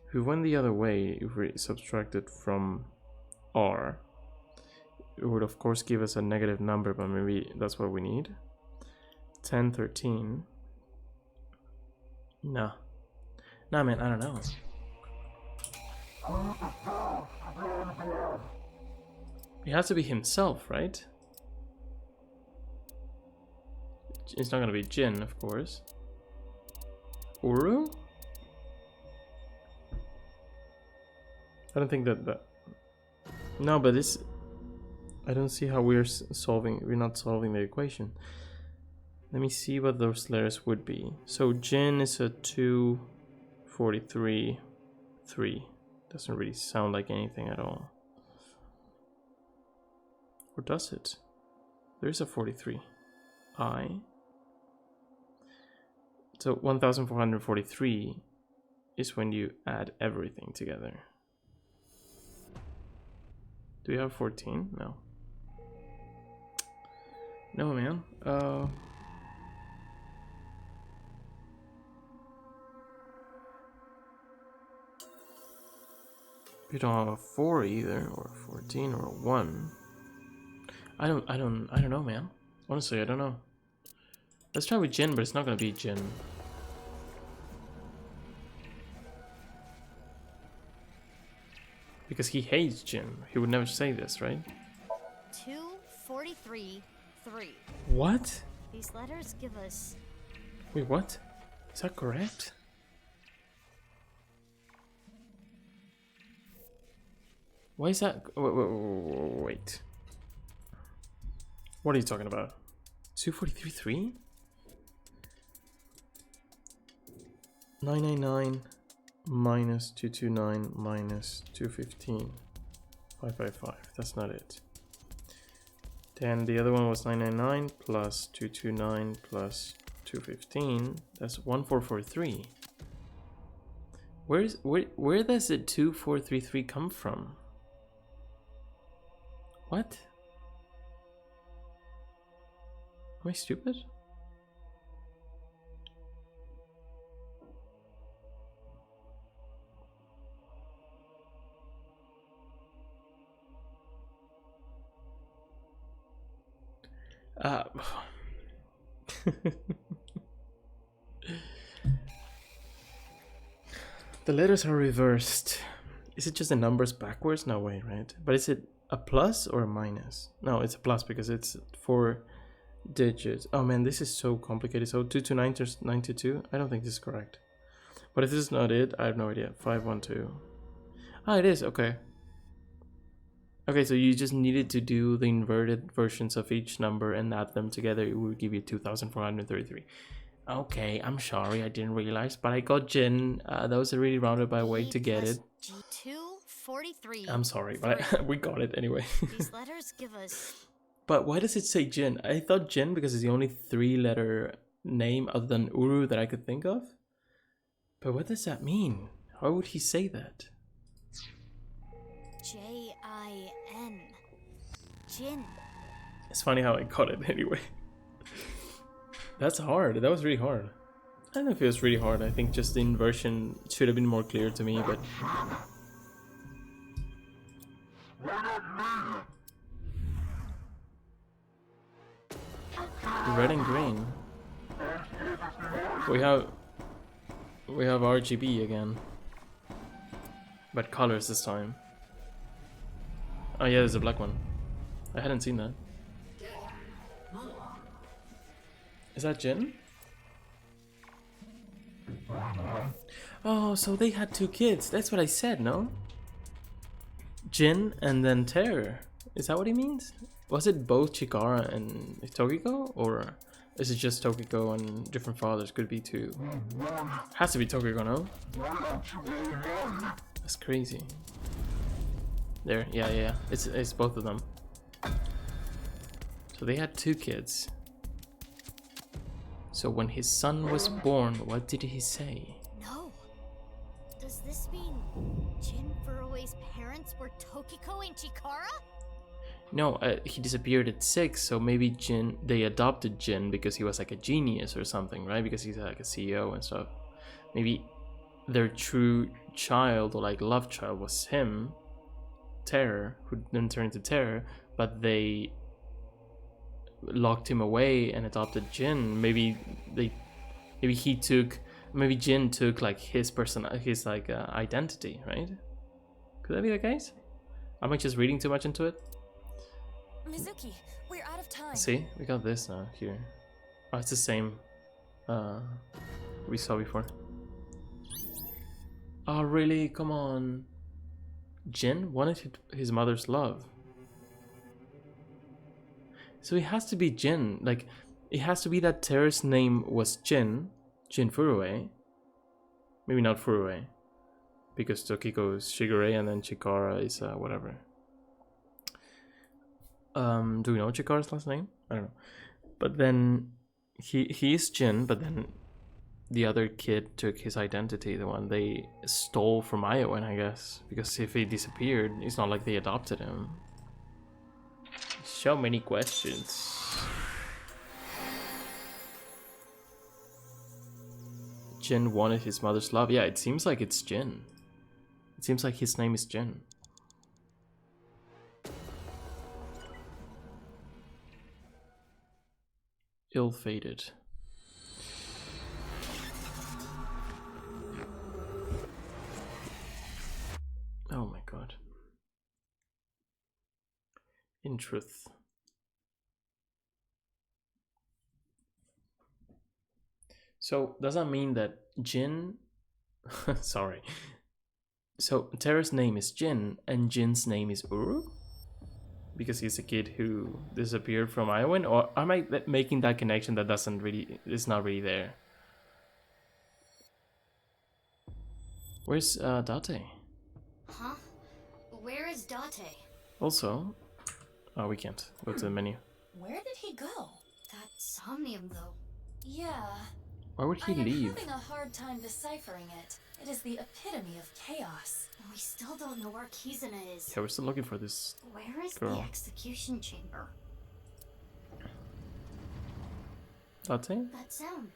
If we went the other way, if we subtracted from R, it would of course give us a negative number, but maybe that's what we need. 10, 13. Nah. Nah, man, I don't know. It has to be himself, right? It's not gonna be Jin, of course. Uru? I don't think that... No, but this... I don't see how we're not solving the equation. Let me see what those letters would be. So Jin is a 243 3. Doesn't really sound like anything at all. Or does it? There's a 43. I. So 1443 is when you add everything together. Do we have 14? No. No, man. You don't have a 4 either, or a 14, or a 1. I don't know, man. Honestly, I don't know. Let's try with Jin, but it's not gonna be Jin. Because he hates Jin. He would never say this, right? 243 3. What? These letters give us... Wait, what? Is that correct? Why is that? Wait. What are you talking about? 243 3? 999 minus 229 minus 215. 555. That's not it. Then the other one was 999 plus 229 plus 215. That's 1443. Where does the 2433 come from? What? Am I stupid? The letters are reversed. Is it just the numbers backwards? No way, right? But is it a plus or a minus? No, it's a plus because it's 4 digits. Oh man, this is so complicated. So 229 to 922? I don't think this is correct. But if this is not it, I have no idea. 512. Ah, it is. Okay. Okay, so you just needed to do the inverted versions of each number and add them together. It would give you 2,433. Okay, I'm sorry, I didn't realize, but I got Jin. That was a really roundabout way to get it. G243. I'm sorry, but we got it anyway. These letters give us. But why does it say Jin? I thought Jin because it's the only 3-letter name other than Uru that I could think of. But what does that mean? How would he say that? J-I-N. Jin. It's funny how I got it anyway. That's hard. That was really hard. I don't know if it was really hard. I think just the inversion should have been more clear to me, but... Red and green. We have RGB again. But colors this time. Oh yeah, there's a black one. I hadn't seen that. Is that Jin? Oh, so they had 2 kids. That's what I said, no? Jin and then Terror. Is that what he means? Was it both Chikara and Tokiko? Or is it just Tokiko and different fathers? Could be 2. Has to be Tokiko, no? That's crazy. There, yeah. It's both of them. So they had 2 kids. So when his son was born, what did he say? No. Does this mean Jin Furue's parents were Tokiko and Chikara? No, he disappeared at 6, so maybe they adopted Jin because he was like a genius or something, right? Because he's like a CEO and stuff. Maybe their true child or like love child was him, Terror, who then turned into Terror, but they locked him away and adopted Jin. Maybe Jin took like his identity, right? Could that be the case? Am I just reading too much into it? Mizuki, we're out of time. See, we got this now here. Oh, it's the same we saw before. Oh really? Come on. Jin wanted his mother's love. So it has to be Jin. Like, it has to be that Terra's name was Jin Furue. Maybe not Furue. Because Tokiko is Shigure and then Chikara is whatever. Do we know Chikara's last name? I don't know. But then he is Jin, but then the other kid took his identity, the one they stole from Iowan, I guess. Because if he disappeared, it's not like they adopted him. So many questions. Jin wanted his mother's love. Yeah, it seems like it's Jin. It seems like his name is Jin. Ill-fated. Oh my god. In truth. So does that mean that Jin sorry. So Terra's name is Jin and Jin's name is Uru? Because he's a kid who disappeared from Iowan? Or am I making that connection that is not really there? Where's Date? Huh? Where is Date? Also, oh, we can't go to the menu. Where did he go? That Somnium, though. Yeah. Why would he I am leave? having a hard time deciphering it. It is the epitome of chaos. We still don't know where Kizuna is. Yeah, we're still looking for this Where is girl. the execution chamber? Date? That sound.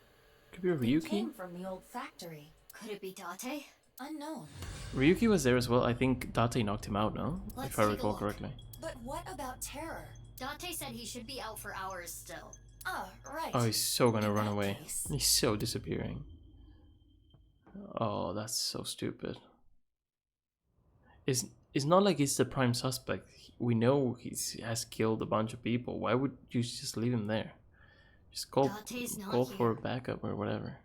Could be It Ryuki? came from the old factory. Could it be Date? Unknown. Ryuki was there as well. I think Date knocked him out, no? Let's If I take a recall look. correctly. But what about Terror? Date said he should be out for hours still. Ah, right. Oh, he's so gonna In run that away. case- He's so disappearing. Oh, that's so stupid. It's not like he's the prime suspect. We know he has killed a bunch of people. Why would you just leave him there? Just call Date's not for here. backup or whatever.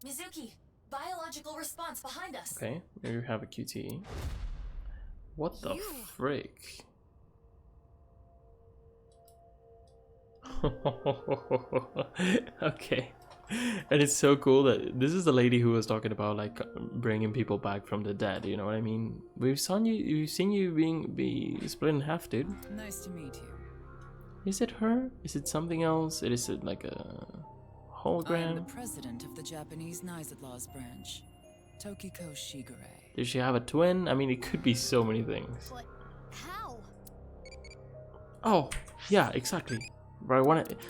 Mizuki, biological response behind us. Okay, maybe we have a QTE. What the You. frick? Okay. And it's so cool that this is the lady who was talking about like bringing people back from the dead, you know what I mean? We've seen you be split in half, dude. Nice to meet you. Is it her? Is it something else? Is it like a I am the hologram? president of the Japanese Laws branch, Tokiko Shigure. Does she have a twin? I mean, it could be so many things. But how? Oh, yeah, exactly. But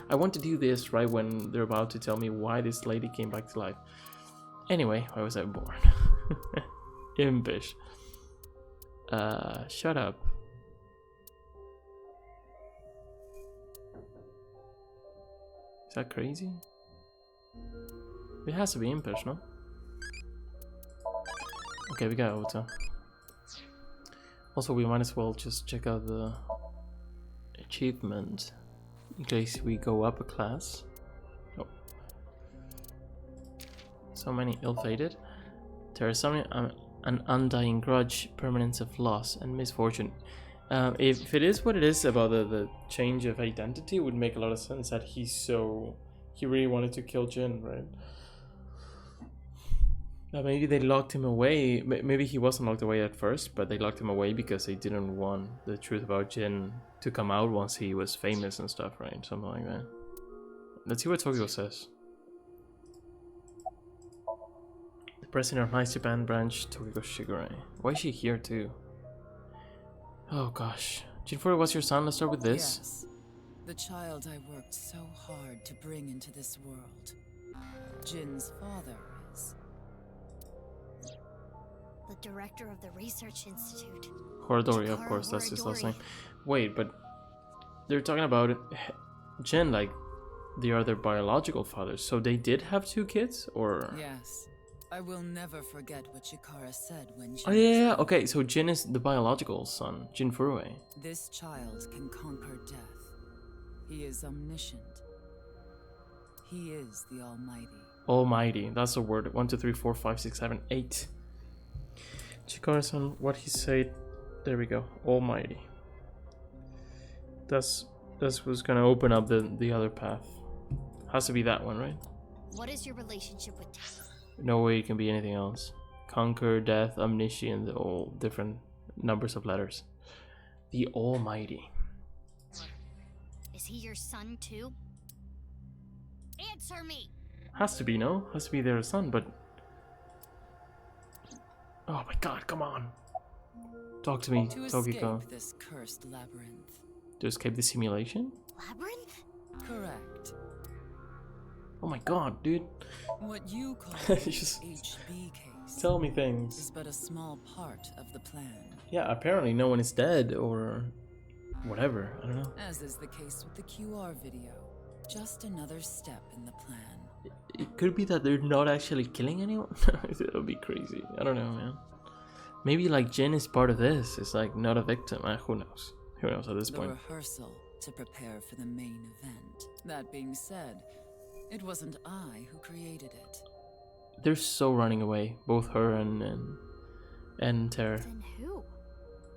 I want to do this right when they're about to tell me why this lady came back to life. Anyway, why was I born? Impish. Shut up. Is that crazy? It has to be impish, no? Okay, we got Ota. Also, we might as well just check out the achievement in case we go up a class. Oh. So many ill-fated. Terrasomnia, an undying grudge, permanence of loss and misfortune. If it is what it is about the change of identity, it would make a lot of sense that he really wanted to kill Jin, right? Maybe they locked him away. Maybe he wasn't locked away at first, but they locked him away because they didn't want the truth about Jin to come out once he was famous and stuff, right? Something like that. Let's see what Tokiko says. The president of Nice Japan branch, Tokiko Shigure. Why is she here too? Oh gosh. Jinfuri was your son? Let's start with this. Yes, the child I worked so hard to bring into this world. Jin's father is. The director of the research institute. Horadori, of course, that's his last name. Wait, but they're talking about Jin, like they are their biological fathers. So they did have two kids, or? Yes, I will never forget what Chikara said when she Oh yeah. Okay, so Jin is the biological son, Jin Furue. This child can conquer death. He is omniscient. He is the Almighty. Almighty. That's the word. 1, 2, 3, 4, 5, 6, 7, 8. Chikara-san, what he said. There we go. Almighty. That's what's gonna open up the other path. Has to be that one, right? What is your relationship with death? No way it can be anything else. Conquer, death, omniscient, all different numbers of letters. The Almighty. Is he your son too? Answer me! Has to be, no? Has to be their son, but... Oh my god, come on. Talk to me, To Tokiko. escape this cursed labyrinth. To escape the simulation? Labyrinth? Correct. Oh my god, dude. What you call the Just HB case tell me things. is but a small part of the plan, Yeah, apparently no one is dead or whatever. I don't know. as is the case with the QR video. Just another step in the plan. It could be that they're not actually killing anyone. It'll be crazy. I don't know, man. Maybe like Jin is part of this. It's like not a victim. Who knows? Who knows at this The point? rehearsal to prepare for the main event. That being said, it wasn't I who created it. They're so running away, both her and Terror. Then who?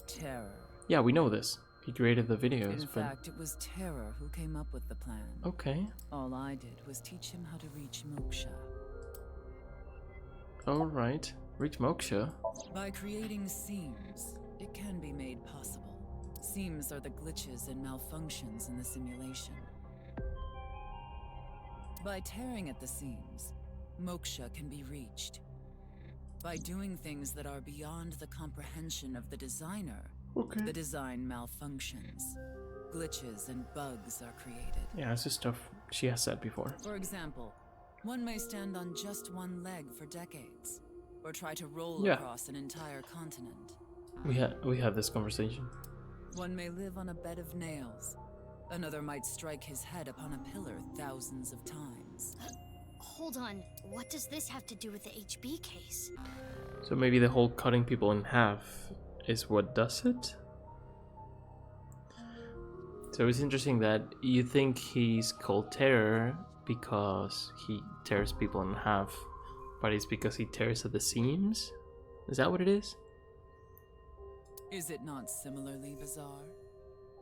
Terror. Yeah, we know this. He created the videos, In but fact, it was Terror who came up with the plan. okay. All I did was teach him how to reach moksha. All right. Reach moksha. By creating seams, it can be made possible. Seams are the glitches and malfunctions in the simulation. By tearing at the seams, moksha can be reached. By doing things that are beyond the comprehension of the designer, the design malfunctions. Glitches and bugs are created. Yeah, this is stuff she has said before. For example, one may stand on just one leg for decades, or try to roll across an entire continent. We had this conversation. One may live on a bed of nails. Another might strike his head upon a pillar thousands of times. Hold on, what does this have to do with the HB case? So maybe the whole cutting people in half is what does it? So it's interesting that you think he's called Terror because he tears people in half, but it's because he tears at the seams? Is that what it is? Is it not similarly bizarre?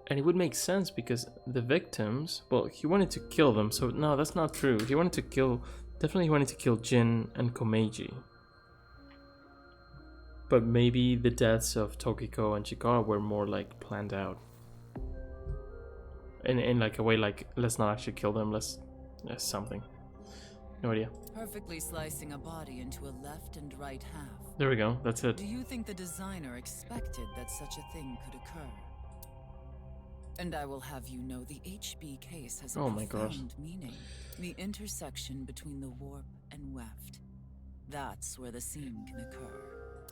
And it would make sense because the victims, well, he wanted to kill them, so no, that's not true. He wanted to kill, definitely he wanted to kill Jin and Komeiji. But maybe the deaths of Tokiko and Chikara were more like planned out. In like a way like, let's not actually kill them, let's something. No idea. Perfectly slicing a body into a left and right half. There we go, that's it. Do you think the designer expected that such a thing could occur? And I will have you know the HB case has a profound meaning. The intersection between the warp and weft. That's where the seam can occur.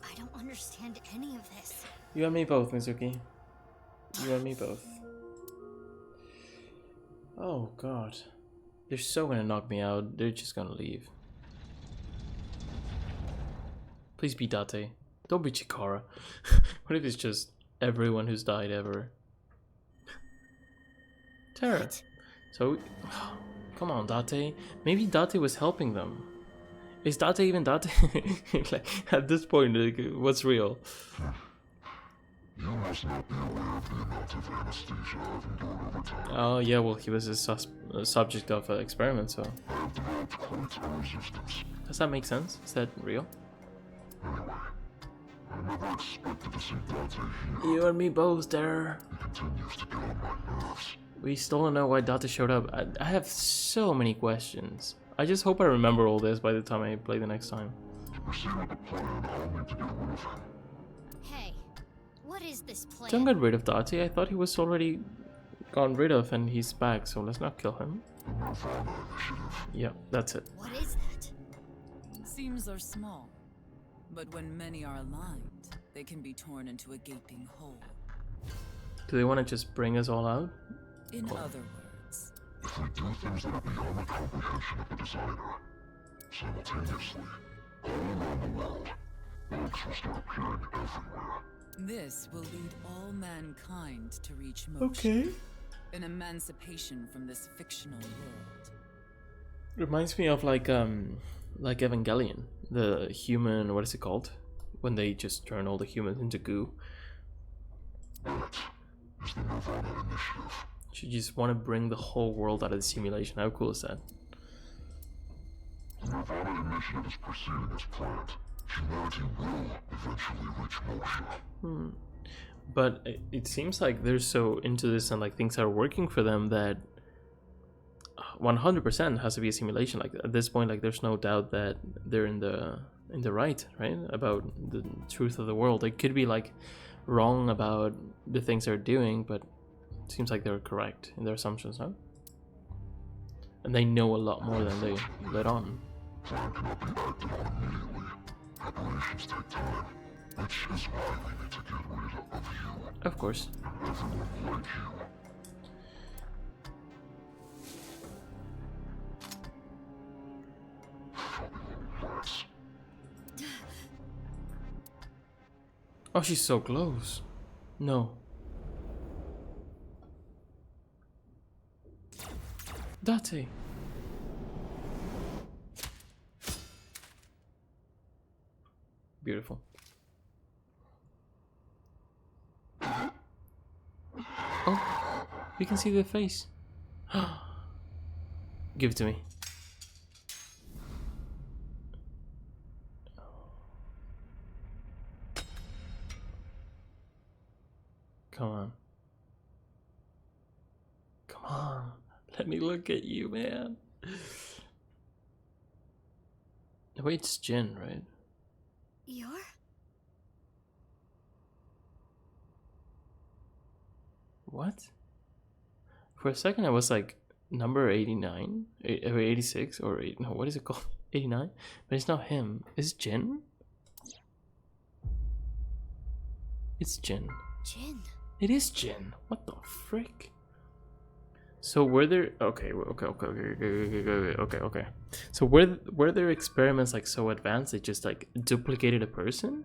I don't understand any of this. You and me both, Mizuki. You and me both. Oh god. They're so gonna knock me out, they're just gonna leave. Please be Date. Don't be Chikara. What if it's just everyone who's died ever? Terror. So, come on, Date. Maybe Date was helping them. Is Date even Date? Like, at this point, like, what's real? You must not be aware of the amount of anesthesia I've endured over time. Oh yeah, well he was a subject of an experiment, so... I have developed quite a resistance. Does that make sense? Is that real? Anyway, I never expected to see Date here. You and me both, Terror. He continues to get on my nerves. We still don't know why Date showed up. I have so many questions. I just hope I remember all this by the time I play the next time. To proceed with the plan, I'll need to get rid of him. Hey, what is this plan? Don't get rid of Date. I thought he was already gotten rid of and he's back, so let's not kill him. The nirvanA initiative. Yeah, that's it. What is that? Seams are small, but when many are aligned, they can be torn into a gaping hole. Do they want to just bring us all out? In other words, If we do things that are beyond the comprehension of the designer, simultaneously, all around the world, bugs will start appearing everywhere. this will lead all mankind to reach moksha. An emancipation from this fictional world. Reminds me of like Evangelion, the human, what is it called? When they just turn all the humans into goo. That is the nirvanA initiative. You just want to bring the whole world out of the simulation. How cool is that? The nirvanA initiative is proceeding as planned. Humanity will eventually reach moksha. But it seems like they're so into this and like things are working for them that 100% has to be a simulation. Like at this point, like there's no doubt that they're in the right about the truth of the world. They could be like wrong about the things they're doing, but it seems like they're correct in their assumptions, no? And they know a lot more than they let on. Plan cannot be acted on immediately. Preparations take time, which is why we need to get rid of you. Of course. And everyone like you. Fucking rats. Oh, she's so close. No. Date. Beautiful. Oh, you can see their face. Give it to me. Come on. on. Let me look at you, man. Wait, it's Jin, right? You're? What? For a second I was like, number 89? Or 86? Or 8, no, what is it called? 89? But it's not him. Is it Jin? It's Jin. Jin. It is Jin. What the frick? So were there... Okay. So were their experiments like so advanced they just like duplicated a person?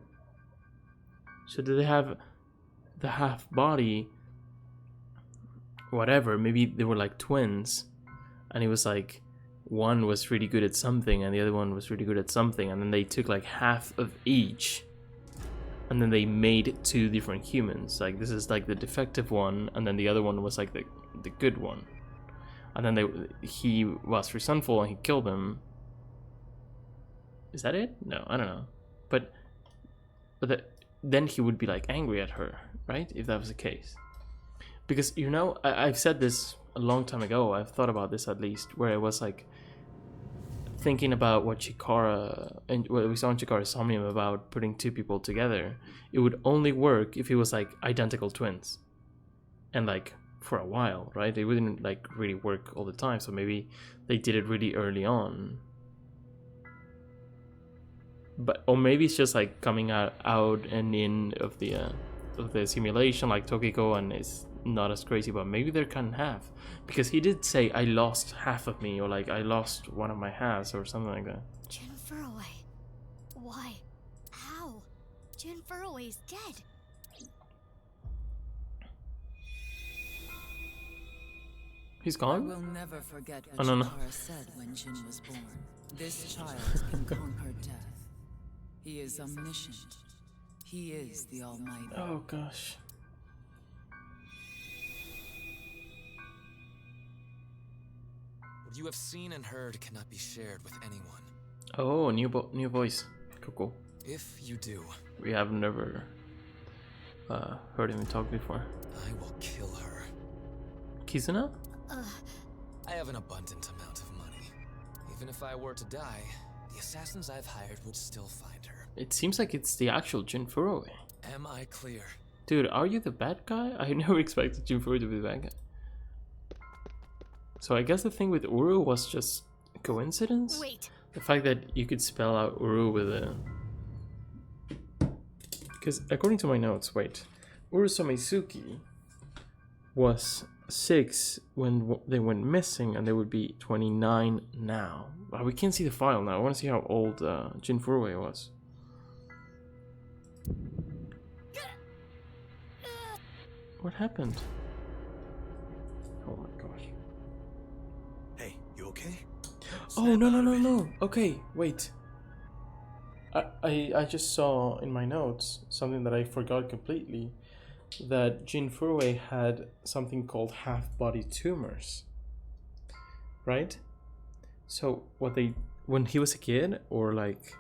So did they have the half body... Whatever, maybe they were like twins. And it was like... One was really good at something and the other one was really good at something. And then they took like half of each. And then they made two different humans. Like this is like the defective one, and then the other one was like the good one. And then he was resentful and he killed him. Is that it? No, I don't know. But then he would be like angry at her, right? If that was the case. Because you know, I've said this a long time ago. I've thought about this at least, where I was like thinking about what Chikara and what we saw in Chikara's Somnium about putting two people together. It would only work if it was like identical twins, and like for a while, right? It wouldn't like really work all the time. So maybe they did it really early on, but or maybe it's just like coming out and in of the simulation, like Tokiko, and it's not as crazy. But maybe they're cut in half, because he did say I lost half of me, or like I lost one of my halves or something like that. Jin Furaway. Why? How? Jin Furaway's dead. He's gone? I will never forget Oh, what no. Chikara said when Jin was born. This child can conquer death. He is omniscient. He is the Almighty. Oh gosh. What you have seen and heard cannot be shared with anyone. Oh, new voice. Cool. If you do, We have never heard him talk before. I will kill her. Kizuna? I have an abundant amount of money. Even if I were to die, the assassins I've hired would still find her. It seems like it's the actual Jin Furue. Am I clear? Dude, are you the bad guy? I never expected Jin Furue to be the bad guy. So I guess the thing with Uru was just coincidence? Wait. The fact that you could spell out Uru with a... Because according to my notes, wait. Urusame Suki was 6 when they went missing, and they would be 29 now. But we can't see the file now. I want to see how old Jin Furue was. What happened? Oh my gosh. Hey, you okay? Oh, no. Okay, wait. I just saw in my notes something that I forgot completely. That Jin Furue had something called half-body tumors. Right? So when he was a kid, or like...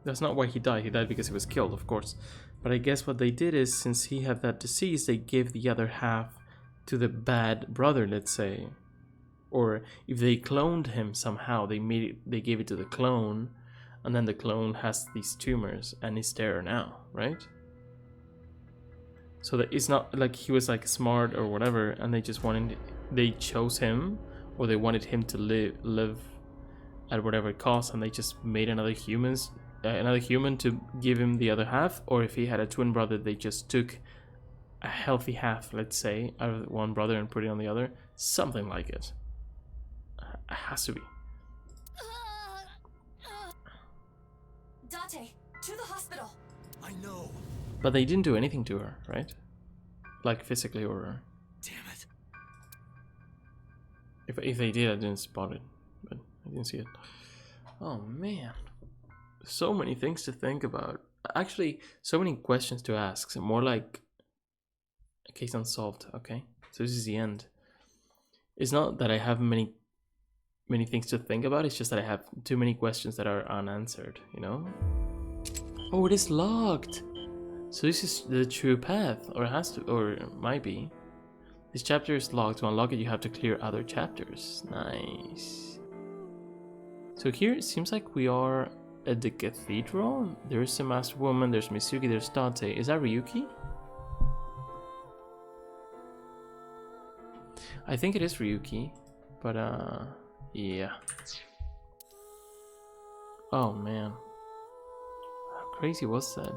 That's not why he died. He died because he was killed, of course. But I guess what they did is, since he had that disease, they gave the other half to the bad brother, let's say. Or if they cloned him somehow, they gave it to the clone, and then the clone has these tumors and is there now, right? So that it's not like he was like smart or whatever, and they chose him, or they wanted him to live at whatever cost, and they just made another human to give him the other half. Or if he had a twin brother, they just took a healthy half, let's say, out of one brother and put it on the other. Something like it. It has to be. Date, to the hospital. I know. But they didn't do anything to her, right? Like physically or... Damn it. If they did, I didn't spot it. But I didn't see it. Oh man. So many things to think about. Actually, so many questions to ask. So more like a case unsolved, okay? So this is the end. It's not that I have many things to think about, it's just that I have too many questions that are unanswered, you know? Oh, it is locked! So this is the true path, or it has to, or it might be. This chapter is locked. To unlock it, you have to clear other chapters. Nice. So here it seems like we are at the cathedral. There's a master woman, there's Mitsuki, there's Date. Is that Ryuki? I think it is Ryuki, but yeah. Oh man. How crazy was that?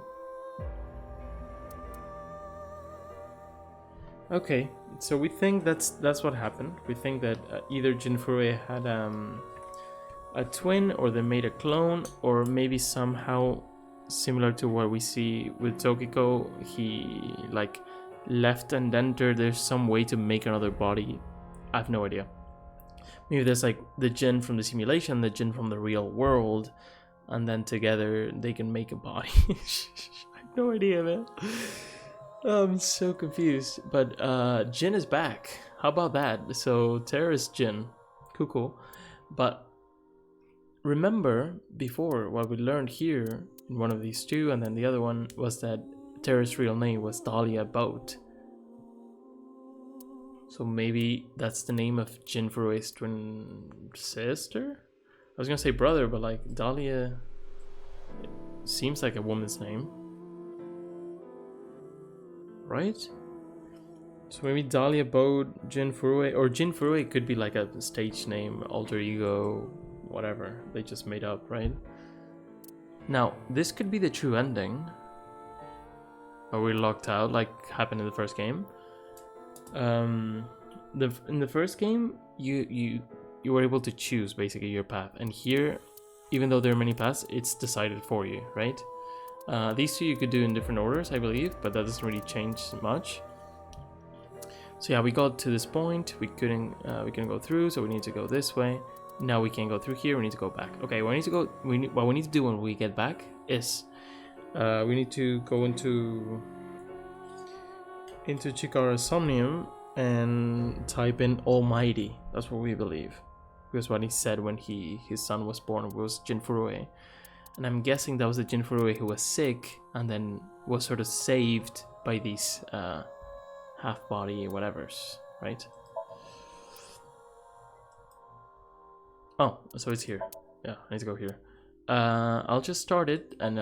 Okay, so we think that's what happened. We think that either Jinfurue had a twin, or they made a clone, or maybe somehow similar to what we see with Tokiko, he like left and entered. There's some way to make another body. I have no idea. Maybe there's like the Jin from the simulation, the Jin from the real world, and then together they can make a body. I have no idea, man. I'm so confused. But Jin is back. How about that? So Terra is Jin. Cool. But remember before what we learned here in one of these two, and then the other one was that Terra's real name was Dahlia Boat. So maybe that's the name of Jinfurue's twin sister? I was gonna say brother, but like Dahlia seems like a woman's name. Right? So maybe Dahlia Boat, Jinfurue, or Jinfurue could be like a stage name, alter ego, whatever they just made up, right? Now, this could be the true ending. Are we locked out like happened in the first game? In the first game, you were able to choose basically your path, and here, even though there are many paths, it's decided for you, right? These two you could do in different orders, I believe, but that doesn't really change much. So yeah, we got to this point. We couldn't go through, so we need to go this way. Now we can't go through here. We need to go back. Okay, what we need to do when we get back is we need to go into Chikara's SOMNIUM and type in Almighty. That's what we believe, because what he said when his son was born was Jinfurue. And I'm guessing that was the Jinfurue who was sick and then was sort of saved by these half-body whatevers, right? Oh, so it's here. Yeah, I need to go here. I'll just start it and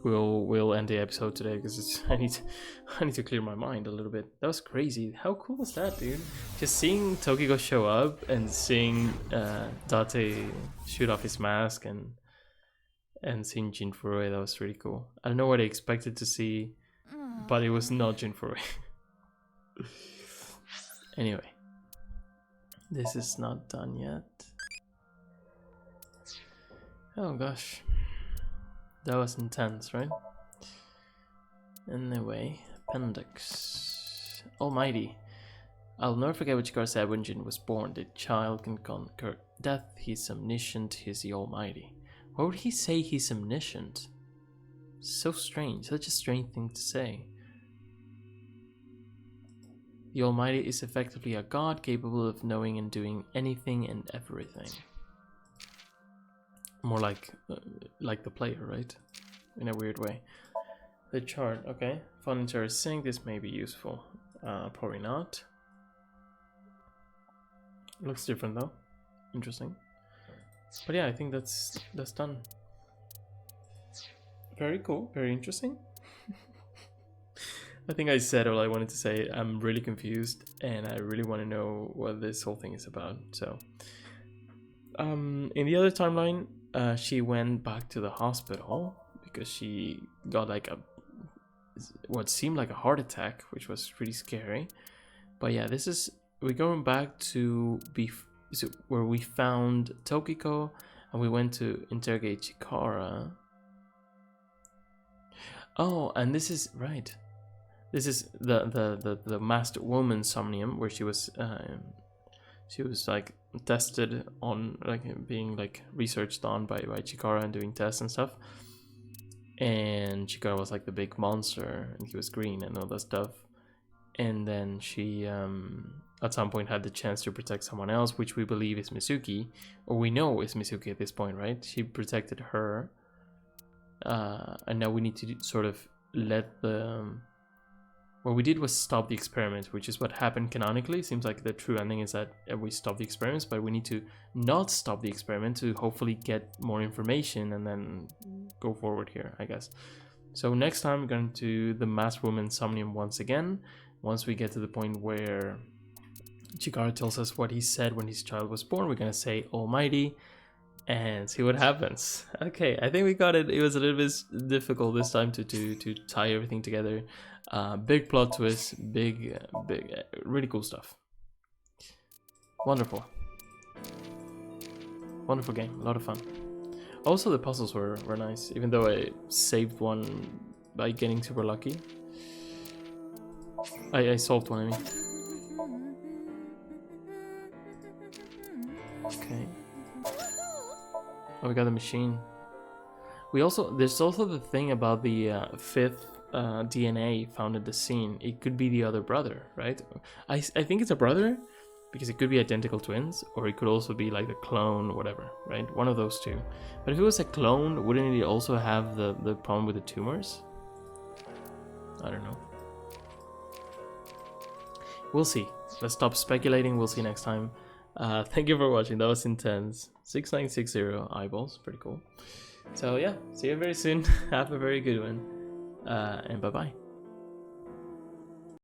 we'll end the episode today, because I need to clear my mind a little bit. That was crazy. How cool was that, dude? Just seeing Tokiko show up and seeing Date shoot off his mask and seeing Jinfurue, that was really cool. I don't know what I expected to see, but it was not Jinfurue. Anyway, this is not done yet. Oh gosh, that was intense, right? Anyway, appendix. Almighty. I'll never forget what Chikara said when Jin was born. The child can conquer death. He's omniscient. He's the Almighty. Why would he say he's omniscient? So strange. Such a strange thing to say. The Almighty is effectively a god capable of knowing and doing anything and everything. More like the player, right? In a weird way. The chart, okay. Fun interesting. This may be useful. Probably not. Looks different though. Interesting. But yeah, I think that's done. Very cool. Very interesting. I think I said all I wanted to say. I'm really confused, and I really want to know what this whole thing is about. So, in the other timeline, she went back to the hospital because she got like what seemed like a heart attack, which was pretty scary. But yeah, we're going back to where we found Tokiko, and we went to interrogate Chikara. Oh, and this is right. This is the master woman SOMNIUM, where she was like tested on, like being like researched on by Chikara and doing tests and stuff. And Chikara was like the big monster, and he was green and all that stuff. And then she at some point had the chance to protect someone else, which we believe is Mitsuki, or we know is Mitsuki at this point, right? She protected her, and now we need to sort of let the what we did was stop the experiment, which is what happened canonically. Seems like the true ending is that we stop the experiments, but we need to not stop the experiment to hopefully get more information and then go forward here, I guess. So next time we're going to the masked woman Somnium once again. Once we get to the point where Chikara tells us what he said when his child was born, we're going to say Almighty and see what happens. Okay, I think we got it. It was a little bit difficult this time to tie everything together. Big plot twist, big, really cool stuff. Wonderful. Wonderful game, a lot of fun. Also the puzzles were nice, even though I saved one by getting super lucky. I solved one, I mean. Okay. Oh, we got the machine. There's also the thing about the fifth DNA found in the scene. It could be the other brother, right? I think it's a brother because it could be identical twins, or it could also be like a clone, whatever, right? One of those two. But if it was a clone, wouldn't it also have the problem with the tumors? I don't know. We'll see. Let's stop speculating. We'll see next time. Thank you for watching. That was intense. 6960 eyeballs. Pretty cool. So yeah, see you very soon. Have a very good one. And bye-bye.